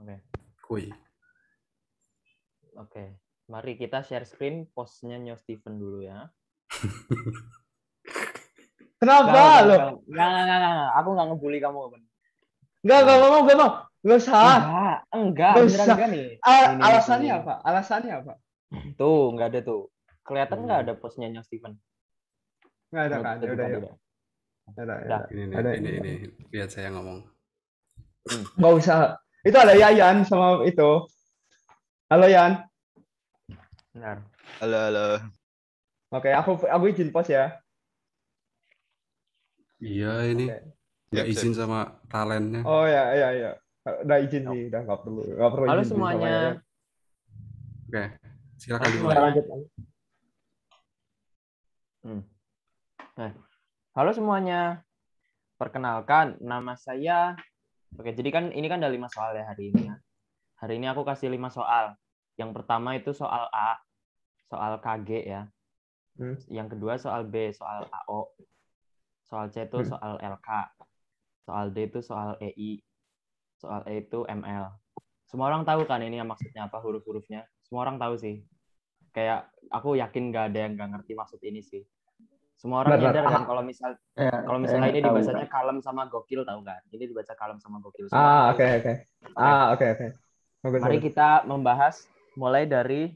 Oke. Kui. Oke. Mari kita share screen postnya Nyo Steven dulu ya. Kenapa lo? Enggak. Aku nggak ngebully kamu. Enggak mau. Enggak usah. Enggak. Nggak Beneran usah. enggak nih. Alasannya Ini. apa? Alasannya apa? Tuh, nggak ada tuh. Kelihatan nggak ada postnya Nyo Steven? Nggak ada kan? Udah ya. Ini. Lihat saya ngomong. Nggak usah. Itu ada Yayan sama itu. Halo Yan. Benar. Halo. Oke, aku izin post ya. Iya ini. Nggak izin sama talentnya. Oh ya. Udah izin sih, udah nggak perlu Halo izin semuanya. sama Yayan. Oke, silakan Kita lanjut. Nah, halo semuanya. Perkenalkan, nama saya. Oke, jadi kan ini kan ada 5 soal ya hari ini ya. Hari ini aku kasih 5 soal. Yang pertama itu soal A, soal KG ya. Yang kedua soal B, soal AO. Soal C itu soal LK. Soal D itu soal EI. Soal E itu ML. Semua orang tahu kan ini maksudnya apa huruf-hurufnya? Semua orang tahu sih. Kayak aku yakin nggak ada yang nggak ngerti maksud ini sih. Semua orang nyadar kan kalau misalnya ini dibacanya kalem sama gokil, tahu kan? Ini dibaca kalem sama gokil. Oke. Mari kita membahas mulai dari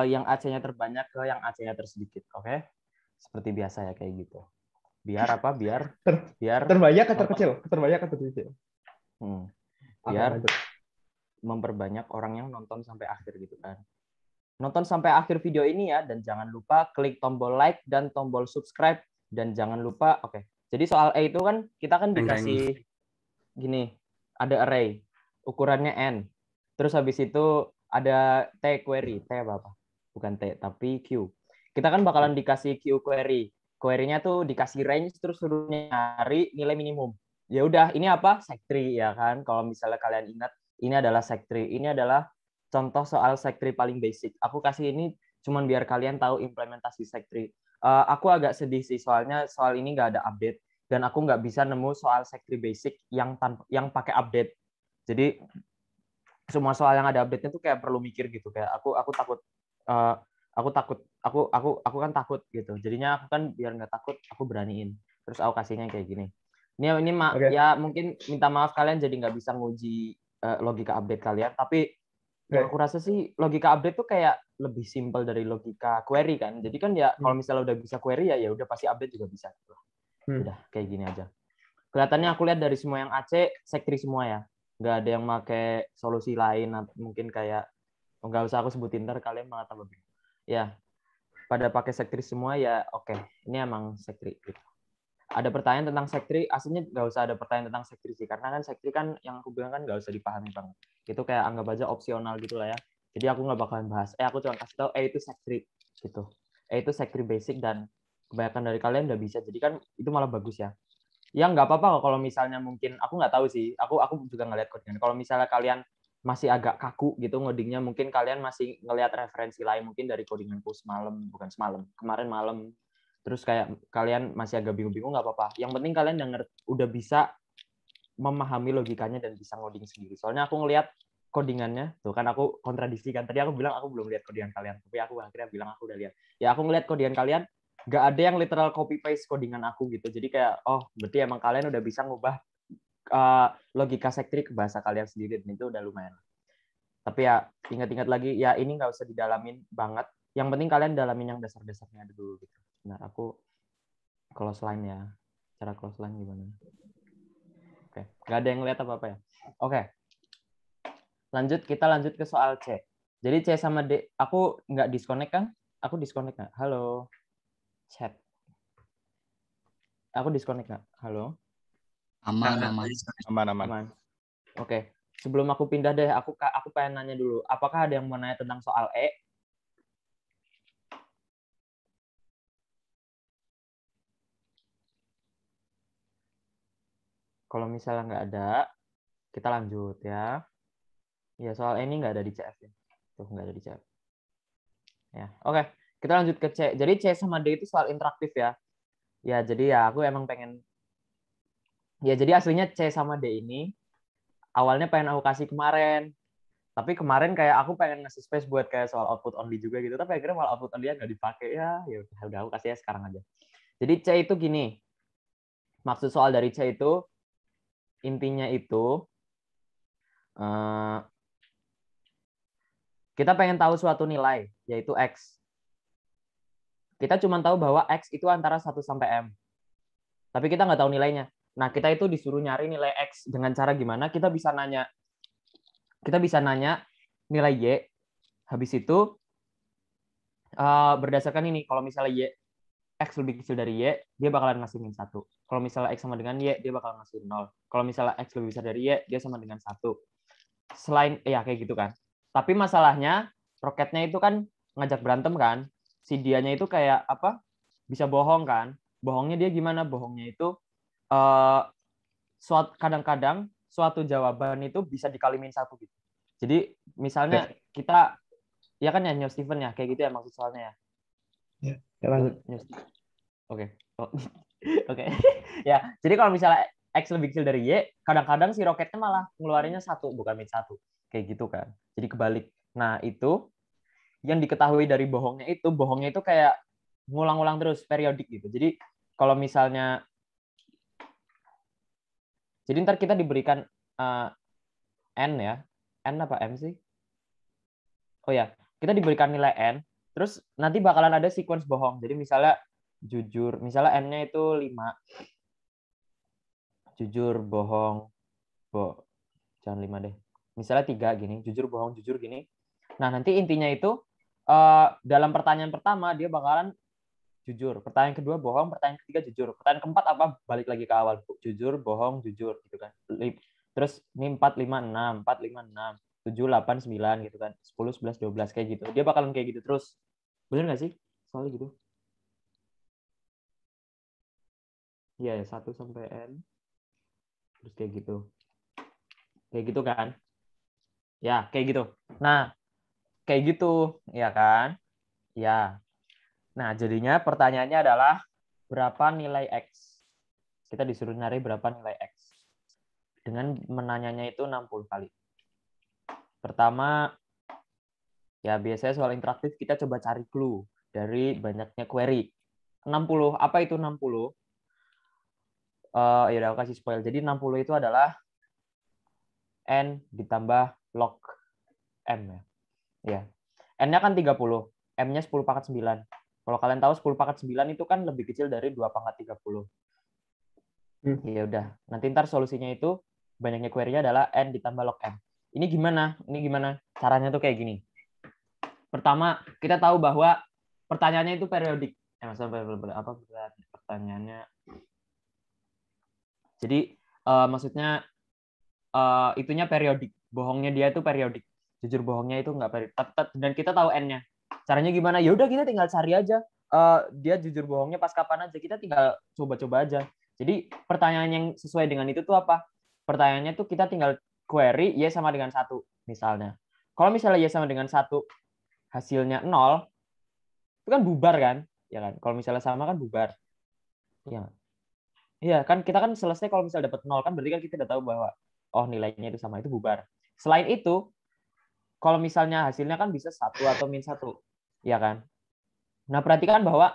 yang AC-nya terbanyak ke yang AC-nya tersedikit, oke? Seperti biasa ya kayak gitu. Biar apa? Biar terbanyak atau terkecil? Terbanyak atau terkecil? Biar memperbanyak orang yang nonton sampai akhir gitu kan. Nonton sampai akhir video ini ya, dan jangan lupa klik tombol like dan tombol subscribe, dan jangan lupa, oke. Jadi soal E itu kan kita kan dikasih gini, ada array, ukurannya N. Terus habis itu ada T query, T apa? Bukan T, tapi Q. Kita kan bakalan dikasih Q query. Query-nya tuh dikasih range, terus suruh nyari nilai minimum. Ya udah, ini apa? Sec3 ya kan. Kalau misalnya kalian ingat, ini adalah Sec3. Ini adalah contoh soal Sec3 paling basic. Aku kasih ini cuman biar kalian tahu implementasi Sec3. Aku agak sedih sih soalnya soal ini nggak ada update dan aku nggak bisa nemu soal Sec3 basic yang pakai update. Jadi semua soal yang ada update-nya tuh kayak perlu mikir gitu, kayak aku kan takut gitu. Jadinya aku kan biar nggak takut aku beraniin. Terus aku kasihnya kayak gini. Ini ya mungkin minta maaf kalian jadi nggak bisa nguji logika update kalian, tapi yang aku rasa sih logika update tuh kayak lebih simpel dari logika query kan. Jadi kan ya kalau misalnya udah bisa query ya udah pasti update juga bisa. Udah kayak gini aja. Kelihatannya aku lihat dari semua yang AC Sec3 semua ya. Nggak ada yang pakai solusi lain, mungkin kayak nggak usah aku sebutin ntar kalian malah tambah bingung. Ya, pada pakai Sec3 semua ya oke. Ini emang Sec3 gitu. Ada pertanyaan tentang Sec3, aslinya nggak usah ada pertanyaan tentang Sec3 sih, karena kan Sec3 kan yang aku bilang kan nggak usah dipahami banget. Itu kayak anggap aja opsional gitu lah ya. Jadi aku nggak bakalan bahas. Aku cuma kasih tahu itu Sec3 gitu. Itu Sec3 basic dan kebanyakan dari kalian udah bisa. Jadi kan itu malah bagus ya. Ya nggak apa-apa kalau misalnya mungkin aku nggak tahu sih. Aku juga ngeliat codingan. Kalau misalnya kalian masih agak kaku gitu ngodingnya, mungkin kalian masih ngelihat referensi lain mungkin dari codinganku kemarin malam. Terus kayak kalian masih agak bingung-bingung, nggak apa-apa. Yang penting kalian udah bisa memahami logikanya dan bisa ngoding sendiri. Soalnya aku ngelihat codingannya, tuh kan aku kontradiksi kan. Tadi aku bilang aku belum lihat codingan kalian, tapi aku akhirnya bilang aku udah lihat. Ya aku ngelihat codingan kalian, nggak ada yang literal copy paste codingan aku gitu. Jadi kayak, oh berarti emang kalian udah bisa ngubah logika Sec3 ke bahasa kalian sendiri, dan itu udah lumayan. Tapi ya ingat-ingat lagi, ya ini nggak usah didalamin banget. Yang penting kalian dalamin yang dasar-dasarnya dulu gitu. Nah, aku close line ya. Cara close line gimana? Oke, nggak ada yang ngeliat apa-apa ya. Oke. Kita lanjut ke soal C. Jadi C sama D, aku nggak disconnect kan? Aku disconnect nggak? Halo? Chat. Aku disconnect nggak? Halo? Aman. Oke. Sebelum aku pindah deh, aku pengen nanya dulu. Apakah ada yang mau nanya tentang soal E? Kalau misalnya nggak ada, kita lanjut ya. Ya, soal ini nggak ada di CF ya. Tuh, nggak ada di CF. Ya, oke. Kita lanjut ke C. Jadi C sama D itu soal interaktif ya. Ya, jadi ya aku emang pengen... Ya, jadi aslinya C sama D ini awalnya pengen aku kasih kemarin. Tapi kemarin kayak aku pengen ngasih space buat kayak soal output only juga gitu. Tapi akhirnya malah output only nggak dipakai ya. Ya udah aku kasih ya sekarang aja. Jadi C itu gini. Maksud soal dari C itu intinya itu kita pengen tahu suatu nilai yaitu X. Kita cuma tahu bahwa X itu antara 1 sampai M. Tapi kita nggak tahu nilainya. Nah, kita itu disuruh nyari nilai X dengan cara gimana? Kita bisa nanya nilai Y. Habis itu berdasarkan ini, kalau misalnya Y X lebih kecil dari Y, dia bakalan ngasih -1. Kalau misalnya X sama dengan Y, dia bakalan ngasih 0. Kalau misalnya X lebih besar dari Y, dia sama dengan 1. Selain, ya kayak gitu kan. Tapi masalahnya, roketnya itu kan ngajak berantem kan. Si dianya itu kayak apa? Bisa bohong kan. Bohongnya dia gimana? Bohongnya itu kadang-kadang suatu jawaban itu bisa dikalimin 1 gitu. Jadi misalnya kita, ya kan ya New Steven ya, kayak gitu ya maksud soalnya ya. Ya lanjut. Oke. Oke. Ya, jadi kalau misalnya X lebih kecil dari Y, kadang-kadang si roketnya malah ngeluarinnya 1, bukan -1. Kayak gitu kan. Jadi kebalik. Nah, itu yang diketahui dari bohongnya itu kayak ngulang-ulang terus, periodik gitu. Jadi kalau misalnya, jadi ntar kita diberikan N ya. N apa M sih? Oh ya, kita diberikan nilai N, terus nanti bakalan ada sequence bohong. Jadi misalnya jujur, misalnya N-nya itu 5. Jujur, bohong, jangan 5 deh. Misalnya 3 gini, jujur, bohong, jujur gini. Nah, nanti intinya itu dalam pertanyaan pertama dia bakalan jujur, pertanyaan kedua bohong, pertanyaan ketiga jujur, pertanyaan keempat apa? Balik lagi ke awal, jujur, bohong, jujur gitu kan. Terus ini 4 5 6, 4 5 6, 7 8 9 gitu kan. 10 11 12 kayak gitu. Dia bakalan kayak gitu terus. Bener nggak sih? Soalnya gitu. Iya, 1 sampai N. Terus kayak gitu. Kayak gitu kan? Ya, kayak gitu. Nah, kayak gitu, ya kan? Ya. Nah, jadinya pertanyaannya adalah berapa nilai X? Kita disuruh nyari berapa nilai X. Dengan menanyanya itu 60 kali. Pertama, ya biasanya soal interaktif kita coba cari clue dari banyaknya query. 60, apa itu 60? Ya udah aku kasih spoil. Jadi 60 itu adalah N ditambah log M ya. Ya. N-nya kan 30, M-nya 10 pangkat 9. Kalau kalian tahu 10 pangkat 9 itu kan lebih kecil dari 2 pangkat 30. Ya udah, nanti ntar solusinya itu banyaknya query-nya adalah N ditambah log M. Ini gimana? Caranya tuh kayak gini. Pertama, kita tahu bahwa pertanyaannya itu periodik. Apa pertanyaannya? Jadi maksudnya itunya periodik. Bohongnya dia itu periodik. Jujur bohongnya itu nggak periodik. Dan kita tahu N-nya. Caranya gimana? Ya udah kita tinggal cari aja. Dia jujur bohongnya pas kapan aja. Kita tinggal coba-coba aja. Jadi pertanyaan yang sesuai dengan itu tuh apa? Pertanyaannya tuh kita tinggal query Y sama dengan 1 misalnya. Kalau misalnya Y sama dengan 1 hasilnya 0, itu kan bubar kan? Ya kan? Kalau misalnya sama kan bubar. Iya. Iya, kan kita kan selesai kalau misalnya dapat 0 kan berarti kan kita udah tahu bahwa oh nilainya itu sama, itu bubar. Selain itu, kalau misalnya hasilnya kan bisa 1 atau -1. Ya kan? Nah, perhatikan bahwa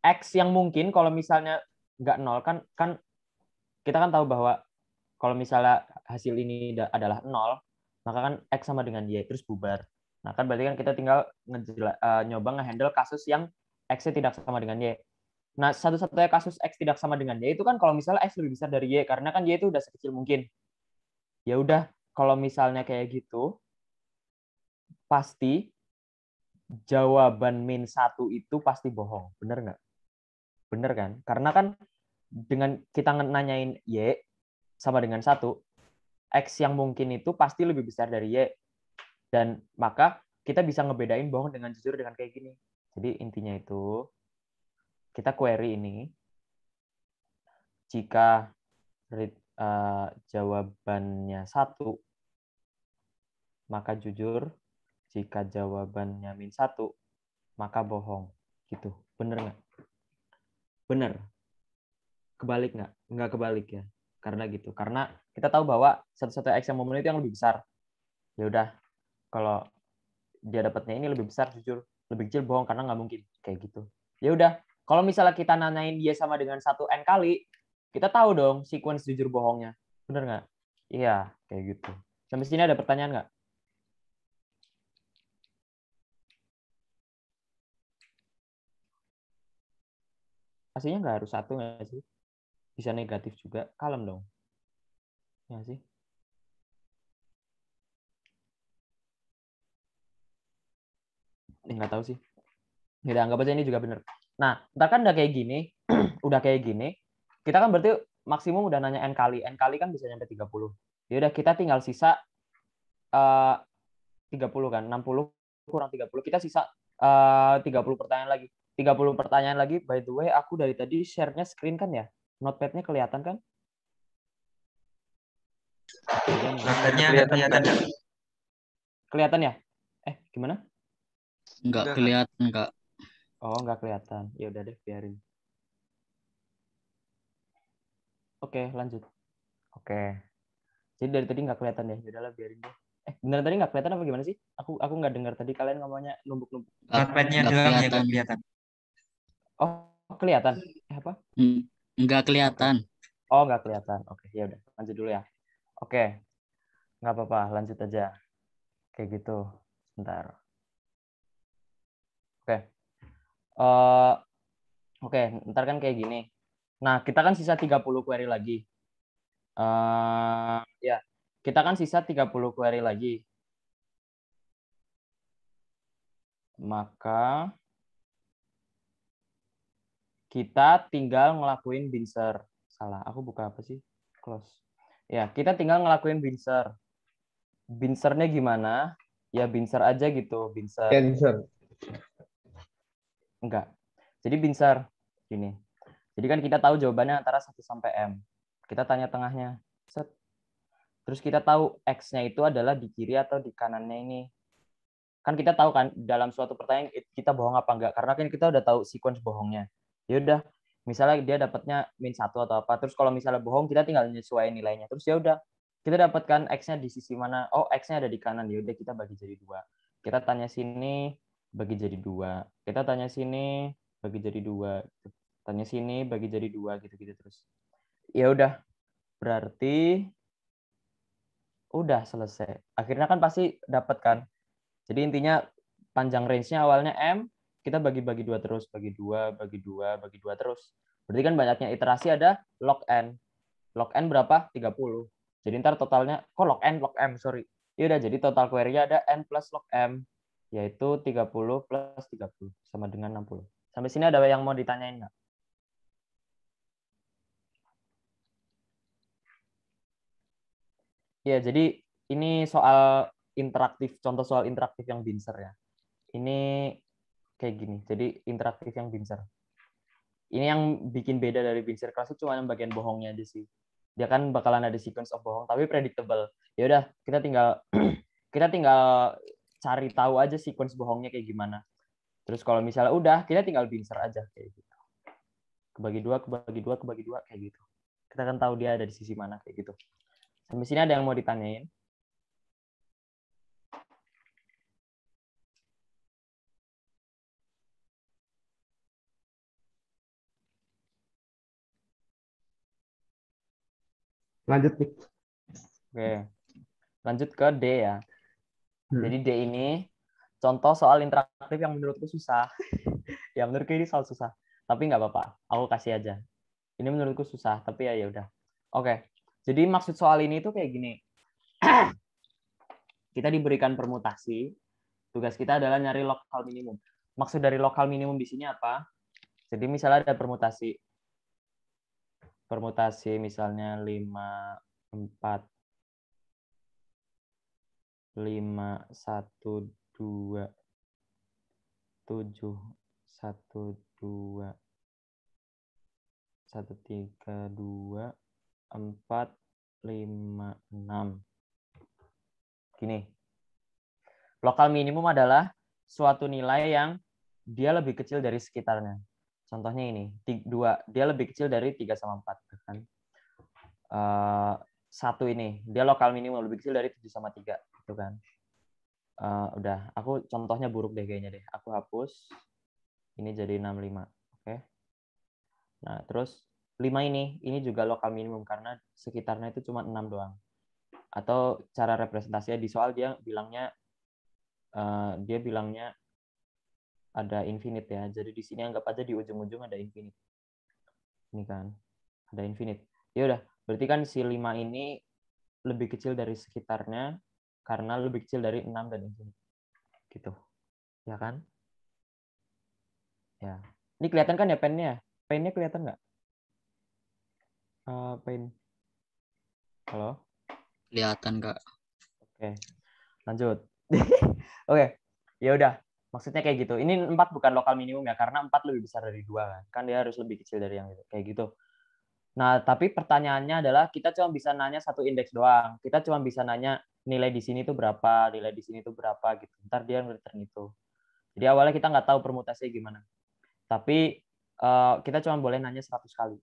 X yang mungkin kalau misalnya nggak 0 kan kita kan tahu bahwa kalau misalnya hasil ini adalah 0, maka kan X sama dengan Y terus bubar. Nah, kan berarti kan kita tinggal nyoba ngehandle kasus yang X-nya tidak sama dengan Y. Nah, satu-satunya kasus X tidak sama dengan Y itu kan kalau misalnya X lebih besar dari Y, karena kan Y itu udah sekecil mungkin. Ya udah, kalau misalnya kayak gitu, pasti jawaban -1 itu pasti bohong. Bener nggak? Bener kan? Karena kan dengan kita nanyain Y sama dengan 1, X yang mungkin itu pasti lebih besar dari Y. Dan maka kita bisa ngebedain bohong dengan jujur dengan kayak gini. Jadi intinya itu, kita query ini, jika jawabannya 1, maka jujur. Jika jawabannya -1, maka bohong. Gitu. Bener nggak? Bener. Kebalik nggak? Nggak kebalik ya. Karena gitu. Karena kita tahu bahwa satu-satu X yang momen itu yang lebih besar. Ya udah, kalau dia dapatnya ini lebih besar jujur, lebih kecil bohong karena nggak mungkin kayak gitu. Ya udah, kalau misalnya kita nanyain dia sama dengan 1N kali, kita tahu dong sequence jujur bohongnya. Bener nggak? Iya, kayak gitu. Sampai sini ada pertanyaan nggak? Pastinya nggak harus 1 nggak sih? Bisa negatif juga. Kalem dong. Ya sih? Nggak tahu sih. Ya anggap aja ini juga bener. Nah, ntar kan udah kayak gini, udah kayak gini, kita kan berarti maksimum udah nanya N kali. N kali kan bisa nyampe 30. Ya udah kita tinggal sisa 30 kan. 60 kurang 30. Kita sisa 30 pertanyaan lagi. 30 pertanyaan lagi. By the way, aku dari tadi share-nya screen kan ya? Notepad-nya kelihatan kan? Notepad-nya kelihatan nggak? Kelihatan ya? Gimana? Nggak kelihatan, Kak. Oh, nggak kelihatan. Ya udah deh, biarin. Oke, lanjut. Oke. Jadi dari tadi nggak kelihatan ya. Yaudahlah, biarin deh. Beneran tadi nggak kelihatan apa gimana sih? Aku nggak dengar tadi kalian ngomongnya numpuk-numpuk. Notepad-nya doang ya nggak kelihatan. Oh, kelihatan. Apa? Nggak kelihatan. Oh, nggak kelihatan. Oke, ya udah. Lanjut dulu ya. Oke. Nggak apa-apa, lanjut aja. Kayak gitu. Sebentar. Oke. Oke, ntar kan kayak gini. Nah, kita kan sisa 30 query lagi. Ya, kita kan sisa 30 query lagi. Maka kita tinggal ngelakuin binser. Salah, aku buka apa sih? Close. Ya, kita tinggal ngelakuin binser. Binsernya gimana? Ya, binser aja gitu. Binser. Enggak. Jadi binser. Gini. Jadi kan kita tahu jawabannya antara 1 sampai M. Kita tanya tengahnya. Set. Terus kita tahu X-nya itu adalah di kiri atau di kanannya ini. Kan kita tahu kan dalam suatu pertanyaan kita bohong apa enggak. Karena kan kita udah tahu sequence bohongnya. Ya udah, misalnya dia dapatnya -1 atau apa. Terus kalau misalnya bohong, kita tinggal nyesuaiin nilainya. Terus ya udah, kita dapatkan X-nya di sisi mana. Oh, X-nya ada di kanan. Ya udah, kita bagi jadi 2. Kita tanya sini, bagi jadi 2. Kita tanya sini, bagi jadi 2. Tanya sini, bagi jadi 2, gitu-gitu terus. Ya udah, berarti udah selesai. Akhirnya kan pasti dapat kan. Jadi intinya panjang range-nya awalnya M, kita bagi-bagi 2 terus, bagi 2, bagi 2, bagi 2 terus. Berarti kan banyaknya iterasi ada log N. Log N berapa? 30. Jadi ntar totalnya, kok log M, sorry. Ya udah, jadi total query-nya ada N plus log M, yaitu 30 plus 30, sama dengan 60. Sampai sini ada yang mau ditanyain nggak? Ya, jadi ini soal interaktif, contoh soal interaktif yang binser ya. Ini kayak gini, jadi interaktif yang binser. Ini yang bikin beda dari binser klasik cuma yang bagian bohongnya aja sih. Dia kan bakalan ada sequence of bohong, tapi predictable. Ya udah, kita tinggal cari tahu aja sequence bohongnya kayak gimana. Terus kalau misalnya udah, kita tinggal binser aja kayak gitu. Kebagi 2, kebagi 2, kebagi 2 kayak gitu. Kita kan tahu dia ada di sisi mana kayak gitu. Sampai sini ada yang mau ditanyain? Lanjut nih. Oke. Lanjut ke D ya. Jadi D ini contoh soal interaktif yang menurutku susah. Ya menurutku ini soal susah. Tapi nggak apa-apa. Aku kasih aja. Ini menurutku susah, tapi ya udah. Oke. Jadi maksud soal ini tuh kayak gini. Kita diberikan permutasi. Tugas kita adalah nyari lokal minimum. Maksud dari lokal minimum di sini apa? Jadi misalnya ada permutasi. Permutasi misalnya 5, 4, 5, 1, 2, 7, 1, 2, 1, 3, 2, 4, 5, 6. Gini. Lokal minimum adalah suatu nilai yang dia lebih kecil dari sekitarnya. Contohnya ini, 2. Dia lebih kecil dari 3 sama 4. Kan? satu ini, dia lokal minimum lebih kecil dari 7/3, gitu kan. Udah, aku contohnya buruk deh kayaknya deh. Aku hapus. Ini jadi 65. Oke. Nah, terus 5 ini juga lokal minimum karena sekitarnya itu cuma 6 doang. Atau cara representasinya di soal dia bilangnya ada infinite ya. Jadi di sini anggap aja di ujung-ujung ada infinite. Ini kan, ada infinite. Ya udah, berarti kan si 5 ini lebih kecil dari sekitarnya karena lebih kecil dari 6 dan infinite. Gitu. Ya kan? Ya. Ini kelihatan kan ya pennya? Pennya kelihatan nggak? Pen. Halo? Kelihatan, Kak. Oke. Lanjut. Oke. Ya udah. Maksudnya kayak gitu. Ini 4 bukan lokal minimum ya, karena 4 lebih besar dari 2 kan. Kan dia harus lebih kecil dari yang itu. Kayak gitu. Nah, tapi pertanyaannya adalah kita cuma bisa nanya satu indeks doang. Kita cuma bisa nanya nilai di sini tuh berapa, nilai di sini tuh berapa gitu. Ntar dia nge-return itu. Jadi awalnya kita nggak tahu permutasinya gimana. Tapi kita cuma boleh nanya 100 kali.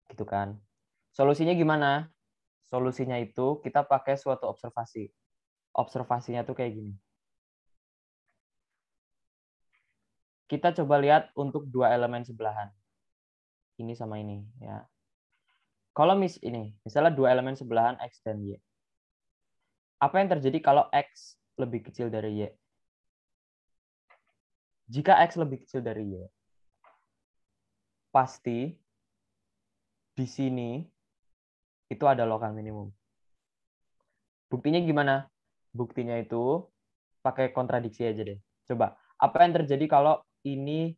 Gitu kan. Solusinya gimana? Solusinya itu kita pakai suatu observasi. Observasinya tuh kayak gini. Kita coba lihat untuk 2 elemen sebelahan. Ini sama ini ya. Kalau misalnya 2 elemen sebelahan X dan Y. Apa yang terjadi kalau X lebih kecil dari Y? Jika X lebih kecil dari Y, pasti di sini itu ada lokal minimum. Buktinya gimana? Buktinya itu pakai kontradiksi aja deh. Coba, apa yang terjadi kalau ini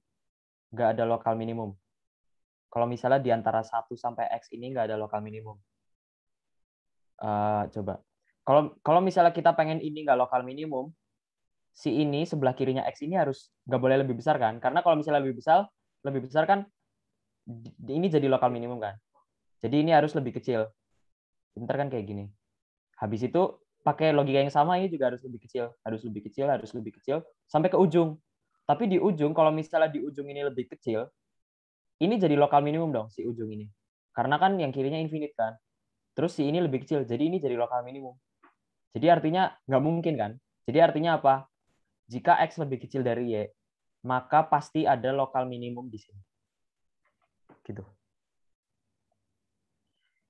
nggak ada lokal minimum? Kalau misalnya di antara 1 sampai X ini nggak ada lokal minimum. Coba. Kalau misalnya kita pengen ini nggak lokal minimum, si ini sebelah kirinya X ini harus nggak boleh lebih besar kan? Karena kalau misalnya lebih besar kan ini jadi lokal minimum kan? Jadi ini harus lebih kecil. Bentar kan kayak gini. Habis itu pakai logika yang sama ini juga harus lebih kecil, harus lebih kecil, harus lebih kecil sampai ke ujung. Tapi di ujung kalau misalnya di ujung ini lebih kecil, ini jadi lokal minimum dong si ujung ini. Karena kan yang kirinya infinite kan. Terus si ini lebih kecil, jadi ini jadi lokal minimum. Jadi artinya nggak mungkin kan? Jadi artinya apa? Jika X lebih kecil dari Y, maka pasti ada lokal minimum di sini. Gitu.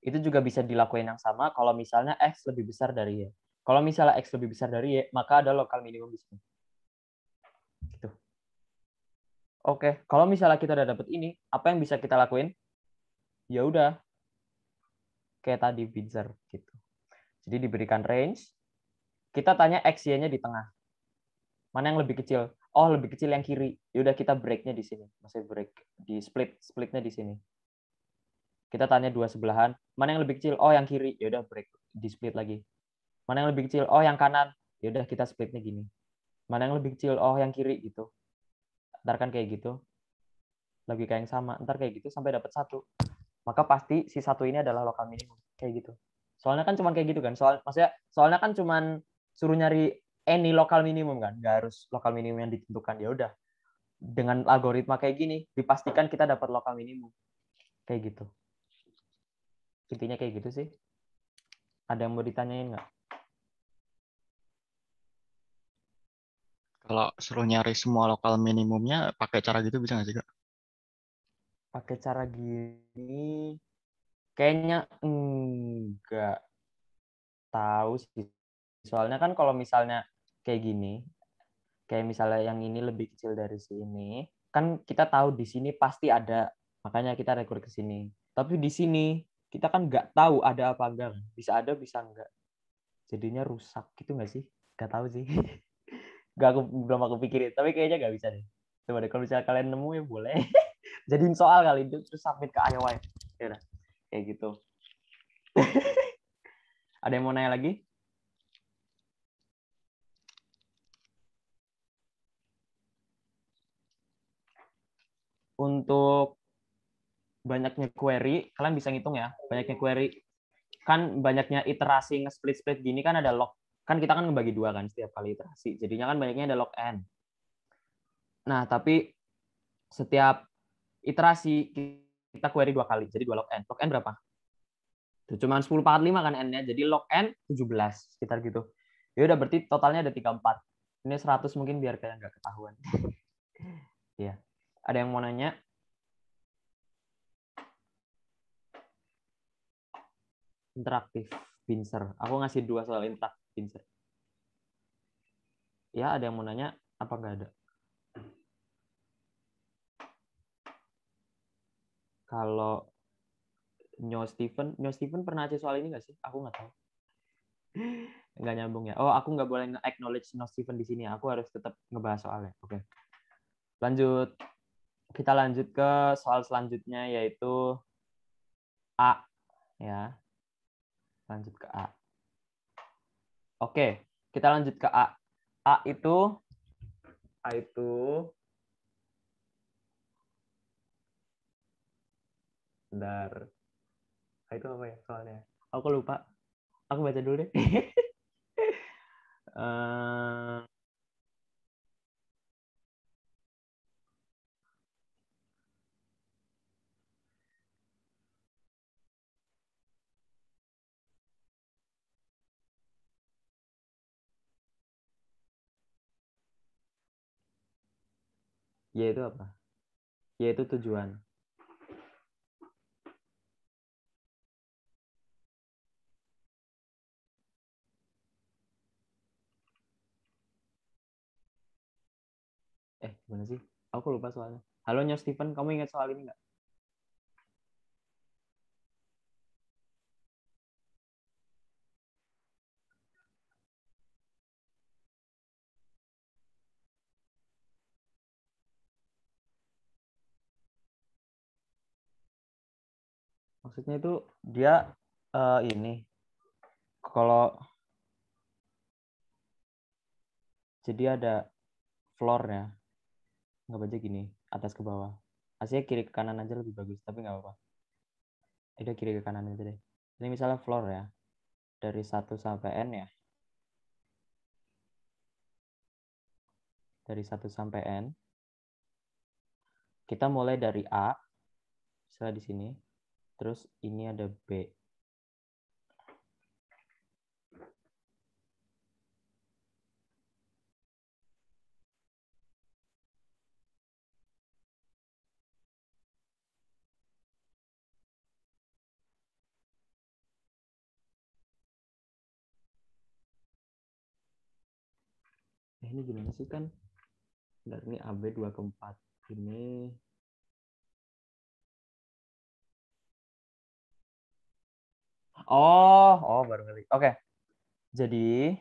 Itu juga bisa dilakukan yang sama kalau misalnya X lebih besar dari Y. Kalau misalnya X lebih besar dari Y, maka ada lokal minimum di sini. Gitu. Oke, kalau misalnya kita udah dapet ini, apa yang bisa kita lakuin? Ya udah, kayak tadi Binzer gitu. Jadi diberikan range, kita tanya X, Y-nya di tengah. Mana yang lebih kecil? Oh, lebih kecil yang kiri. Ya udah kita break-nya di sini. Masih break di splitnya di sini. Kita tanya 2 sebelahan, mana yang lebih kecil? Oh, yang kiri. Ya udah break di split lagi. Mana yang lebih kecil? Oh, yang kanan. Ya udah kita splitnya gini. Mana yang lebih kecil? Oh, yang kiri gitu. Ntar kan kayak gitu. Logika yang sama. Ntar kayak gitu sampai dapat 1. Maka pasti si 1 ini adalah lokal minimum. Kayak gitu. Soalnya kan cuma kayak gitu kan. Soalnya kan cuma suruh nyari any lokal minimum kan. Nggak harus lokal minimum yang ditentukan. Ya udah. Dengan algoritma kayak gini, dipastikan kita dapat lokal minimum. Kayak gitu. Intinya kayak gitu sih. Ada yang mau ditanyain nggak? Kalau suruh nyari semua lokal minimumnya pakai cara gitu bisa nggak sih, Kak? Pakai cara gini, kayaknya enggak tahu sih. Soalnya kan kalau misalnya kayak gini, kayak misalnya yang ini lebih kecil dari sini, kan kita tahu di sini pasti ada, makanya kita rekur ke sini. Tapi di sini kita kan nggak tahu ada apa enggak, bisa ada bisa enggak. Jadinya rusak gitu nggak sih? Nggak tahu sih. Belum aku pikirin, tapi kayaknya nggak bisa deh. Coba deh kalau misalnya kalian nemu ya boleh. Jadiin soal kali itu terus submit ke IOI. Ya udah, kayak gitu. Ada yang mau nanya lagi? Untuk banyaknya query, kalian bisa ngitung ya. Banyaknya query, kan banyaknya iterasi nge-split gini kan ada log. Kan kita kan ngebagi 2 kan setiap kali iterasi. Jadinya kan banyaknya ada log n. Nah, tapi setiap iterasi kita query 2 kali, jadi 2 log n. Log n berapa? Itu cuman 10 pangkat 5 kan N-nya. Jadi log N 17 sekitar gitu. Ya udah berarti totalnya ada 34. Ini 100 mungkin biar kalian nggak ketahuan. Iya. Ada yang mau nanya? Interaktif pincer. Aku ngasih 2 soal interaktif pincer. Ya, ada yang mau nanya? Apa nggak ada? Kalau Nyo Steven pernah aja soal ini nggak sih? Aku nggak tahu. Nggak nyambung ya. Oh, aku nggak boleh nge-acknowledge Nyo Steven di sini. Aku harus tetap ngebahas soalnya. Oke. Lanjut. Kita lanjut ke soal selanjutnya, yaitu A. Ya. Lanjut ke A. Oke. Kita lanjut ke A. A itu bentar. A itu apa ya soalnya? Aku lupa. Aku baca dulu deh. Y itu apa? Y itu tujuan. Gimana sih? Aku lupa soalnya. Halo Nyo Steven, kamu ingat soal ini nggak? Maksudnya itu dia ini. Kalau jadi ada floor ya. Nggak baca gini, atas ke bawah. Aslinya kiri ke kanan aja lebih bagus, tapi nggak apa-apa. Udah kiri ke kanan aja deh. Ini misalnya floor ya. Dari 1 sampai N ya. Dari 1 sampai N. Kita mulai dari A. Misalnya di sini. Terus ini ada B. Ini gimana sih kan? Bentar, ini AB 2 ke 4. Ini baru ngerti. Oke. Jadi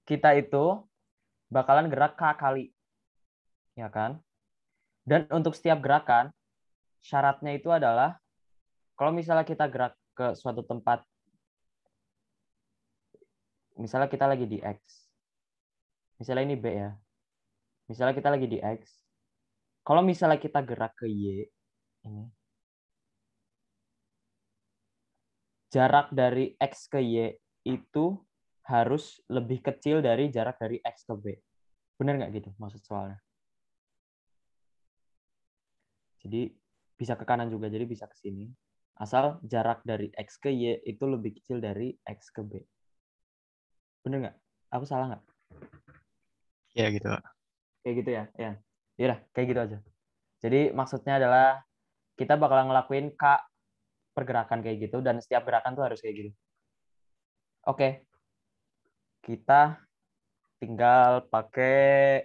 kita itu bakalan gerak K kali. Ya kan? Dan untuk setiap gerakan syaratnya itu adalah kalau misalnya kita gerak ke suatu tempat, misalnya kita lagi di X. Misalnya ini B ya. Misalnya kita lagi di X. Kalau misalnya kita gerak ke Y, ini jarak dari X ke Y itu harus lebih kecil dari jarak dari X ke B. Benar nggak gitu maksud soalnya? Jadi bisa ke kanan juga, jadi bisa ke sini. Asal jarak dari X ke Y itu lebih kecil dari X ke B. Benar nggak? Aku salah nggak? Ya gitu. Kayak gitu ya? Ya. Yaudah, kayak gitu aja. Jadi maksudnya adalah kita bakal ngelakuin K pergerakan kayak gitu, dan setiap gerakan tuh harus kayak gitu. Oke. Kita tinggal pakai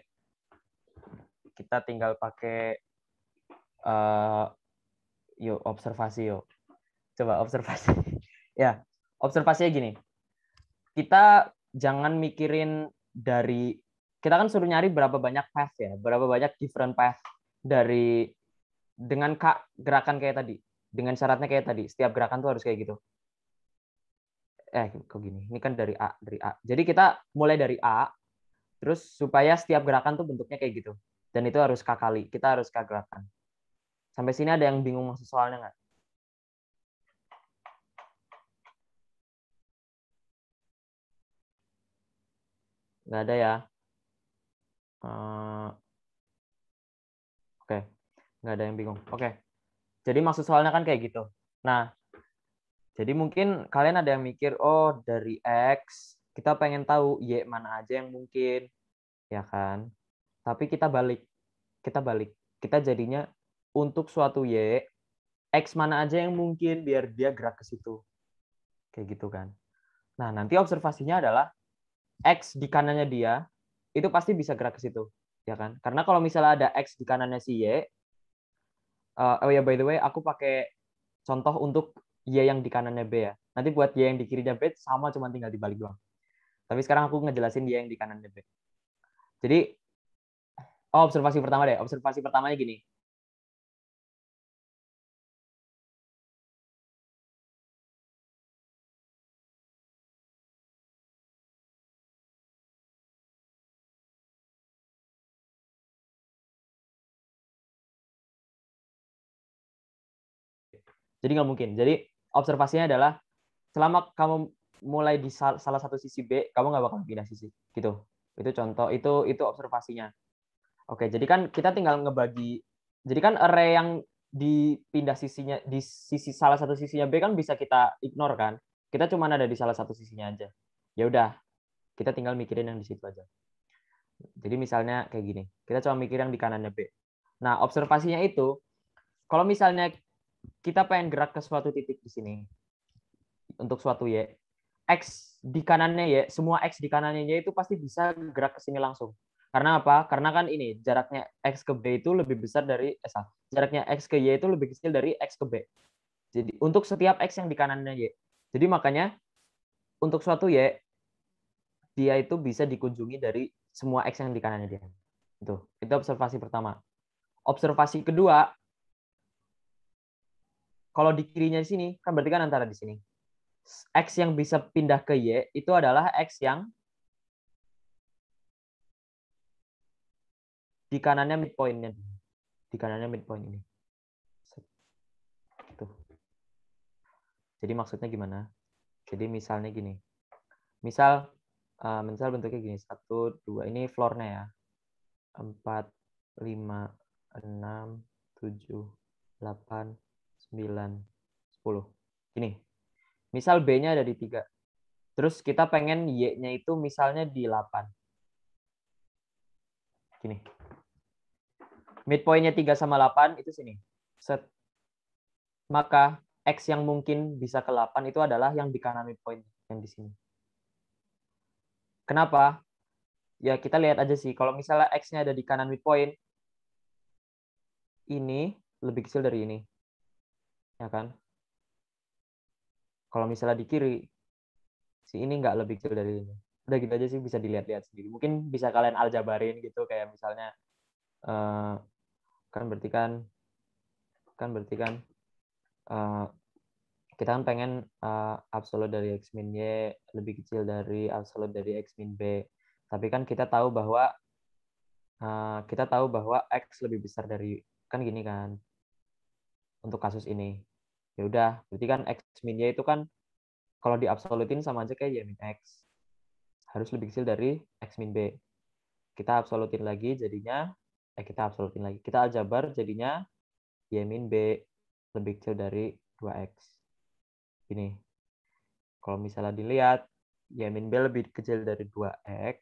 yuk observasi yuk. Coba observasi. Ya, observasinya gini. Kita jangan mikirin dari kita kan suruh nyari berapa banyak path ya, berapa banyak different path dari dengan gerakan kayak tadi, dengan syaratnya kayak tadi, setiap gerakan tuh harus kayak gitu. Kok gini? Ini kan dari A. Jadi kita mulai dari A, terus supaya setiap gerakan tuh bentuknya kayak gitu. Dan itu harus K kali. Kita harus K gerakan. Sampai sini ada yang bingung maksud soalnya nggak? Nggak ada ya? Oke. Nggak ada yang bingung. Oke. Jadi maksud soalnya kan kayak gitu. Nah, Jadi mungkin kalian ada yang mikir, oh dari X, kita pengen tahu Y mana aja yang mungkin, ya kan? Tapi kita balik. Kita jadinya untuk suatu Y, X mana aja yang mungkin biar dia gerak ke situ. Kayak gitu kan. Nah, nanti observasinya adalah X di kanannya dia, itu pasti bisa gerak ke situ. Ya kan? Karena kalau misalnya ada X di kanannya si Y, oh ya by the way, aku pakai contoh untuk Y yang di kanannya B ya. Nanti buat Y yang di kirinya B sama, cuma tinggal dibalik doang. Tapi sekarang aku ngejelasin Y yang di kanannya B. Jadi, observasi pertama deh. Observasi pertamanya gini. Jadi nggak mungkin. Jadi observasinya adalah selama kamu mulai di salah satu sisi B, kamu nggak bakal pindah sisi. Gitu. Itu contoh. Itu observasinya. Oke, jadi kan kita tinggal ngebagi. Jadi kan array yang dipindah sisinya di sisi salah satu sisinya B kan bisa kita ignore kan. Kita cuma ada di salah satu sisinya aja. Ya udah, kita tinggal mikirin yang di situ aja. Jadi misalnya kayak gini. Kita cuma mikir yang di kanannya B. Nah, observasinya itu kalau misalnya kita pengen gerak ke suatu titik di sini untuk suatu Y, X di kanannya Y, semua X di kanannya Y itu pasti bisa gerak ke sini langsung. Karena apa? Karena kan ini jaraknya X ke B itu lebih besar dari jaraknya X ke Y itu lebih kecil dari X ke B. Jadi untuk setiap X yang di kanannya Y. Jadi makanya untuk suatu Y dia itu bisa dikunjungi dari semua X yang di kanannya dia. Itu observasi pertama. Observasi kedua, kalau di kirinya di sini, kan berarti kan antara di sini. X yang bisa pindah ke Y itu adalah X yang di kanannya midpoint-nya. Di kanannya midpoint ini. Gitu. Jadi maksudnya gimana? Jadi misalnya gini. Misal bentuknya gini. 1, 2. Ini floor-nya ya. 4, 5, 6, 7, 8, 9, 10. Gini. Misal B-nya ada di 3. Terus kita pengen Y-nya itu misalnya di 8. Gini. Midpoint-nya 3 sama 8 itu sini. Set. Maka X yang mungkin bisa ke 8 itu adalah yang di kanan midpoint, yang di sini. Kenapa? Ya kita lihat aja sih. Kalau misalnya X-nya ada di kanan midpoint, ini lebih kecil dari ini. Ya kan? Kalau misalnya di kiri, si ini nggak lebih kecil dari ini. Udah gitu aja sih, bisa dilihat-lihat sendiri. Mungkin bisa kalian aljabarin gitu, kayak misalnya kan berarti kan kita kan pengen absolut dari X min Y lebih kecil dari absolut dari X min B. Tapi kan kita tahu bahwa X lebih besar dari, kan gini kan, untuk kasus ini. Ya udah, berarti kan X min Y itu kan kalau diabsolutin sama aja kayak Y min X. Harus lebih kecil dari X min B. Kita absolutin lagi jadinya, kita aljabar jadinya Y min B lebih kecil dari 2X. Ini. Kalau misalnya dilihat, Y min B lebih kecil dari 2X,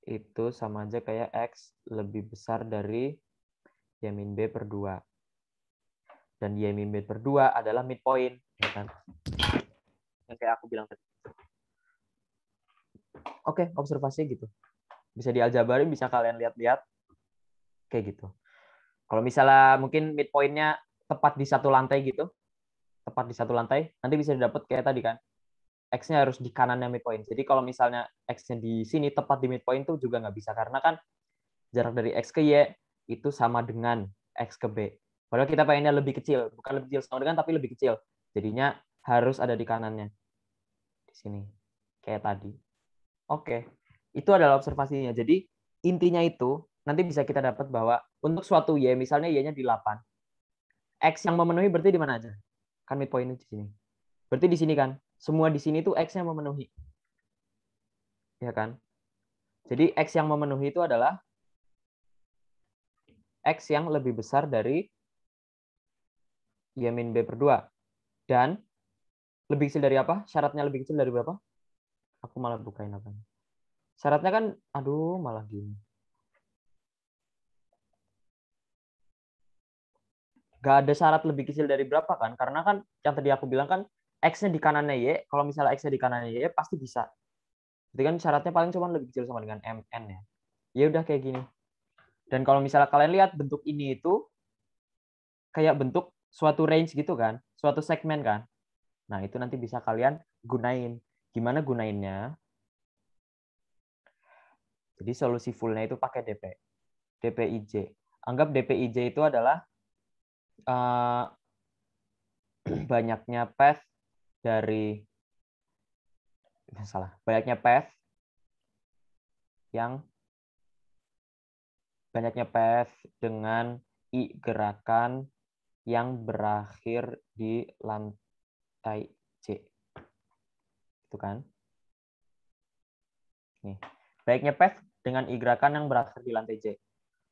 itu sama aja kayak X lebih besar dari Y min B per 2. Dan Y min B per 2 adalah midpoint. Ya kan? Yang kayak aku bilang tadi. Oke, observasinya gitu. Bisa dialjabarin, bisa kalian lihat-lihat. Kayak gitu. Kalau misalnya mungkin midpoint-nya tepat di satu lantai gitu, nanti bisa didapat kayak tadi kan. X-nya harus di kanannya midpoint. Jadi kalau misalnya X-nya di sini tepat di midpoint itu juga nggak bisa. Karena kan jarak dari X ke Y itu sama dengan X ke B. Padahal kita pengennya lebih kecil. Bukan lebih kecil sama dengan, tapi lebih kecil. Jadinya harus ada di kanannya. Di sini. Kayak tadi. Oke. Itu adalah observasinya. Jadi intinya itu, nanti bisa kita dapat bahwa untuk suatu Y, misalnya Y-nya di 8. X yang memenuhi berarti di mana aja? Kan midpoint di sini. Berarti di sini kan? Semua di sini tuh X yang memenuhi. Ya kan? Jadi X yang memenuhi itu adalah X yang lebih besar dari Y min B per 2. Dan lebih kecil dari apa? Syaratnya lebih kecil dari berapa? Aku malah bukain apa? Syaratnya kan, aduh malah gini. Gak ada syarat lebih kecil dari berapa kan? Karena kan yang tadi aku bilang kan X-nya di kanannya Y, kalau misalnya X-nya di kanannya Y pasti bisa. Jadi kan syaratnya paling cuma lebih kecil sama dengan MN ya. Ya udah kayak gini. Dan kalau misalnya kalian lihat bentuk ini itu kayak bentuk suatu range gitu kan, suatu segmen kan. Nah, itu nanti bisa kalian gunain. Gimana gunainnya? Jadi solusi fullnya itu pakai DPIJ. Anggap DPIJ itu adalah banyaknya path dari banyaknya path dengan I gerakan yang berakhir di lantai C. Itu kan? Nih. Banyaknya path dengan I gerakan yang berakhir di lantai J.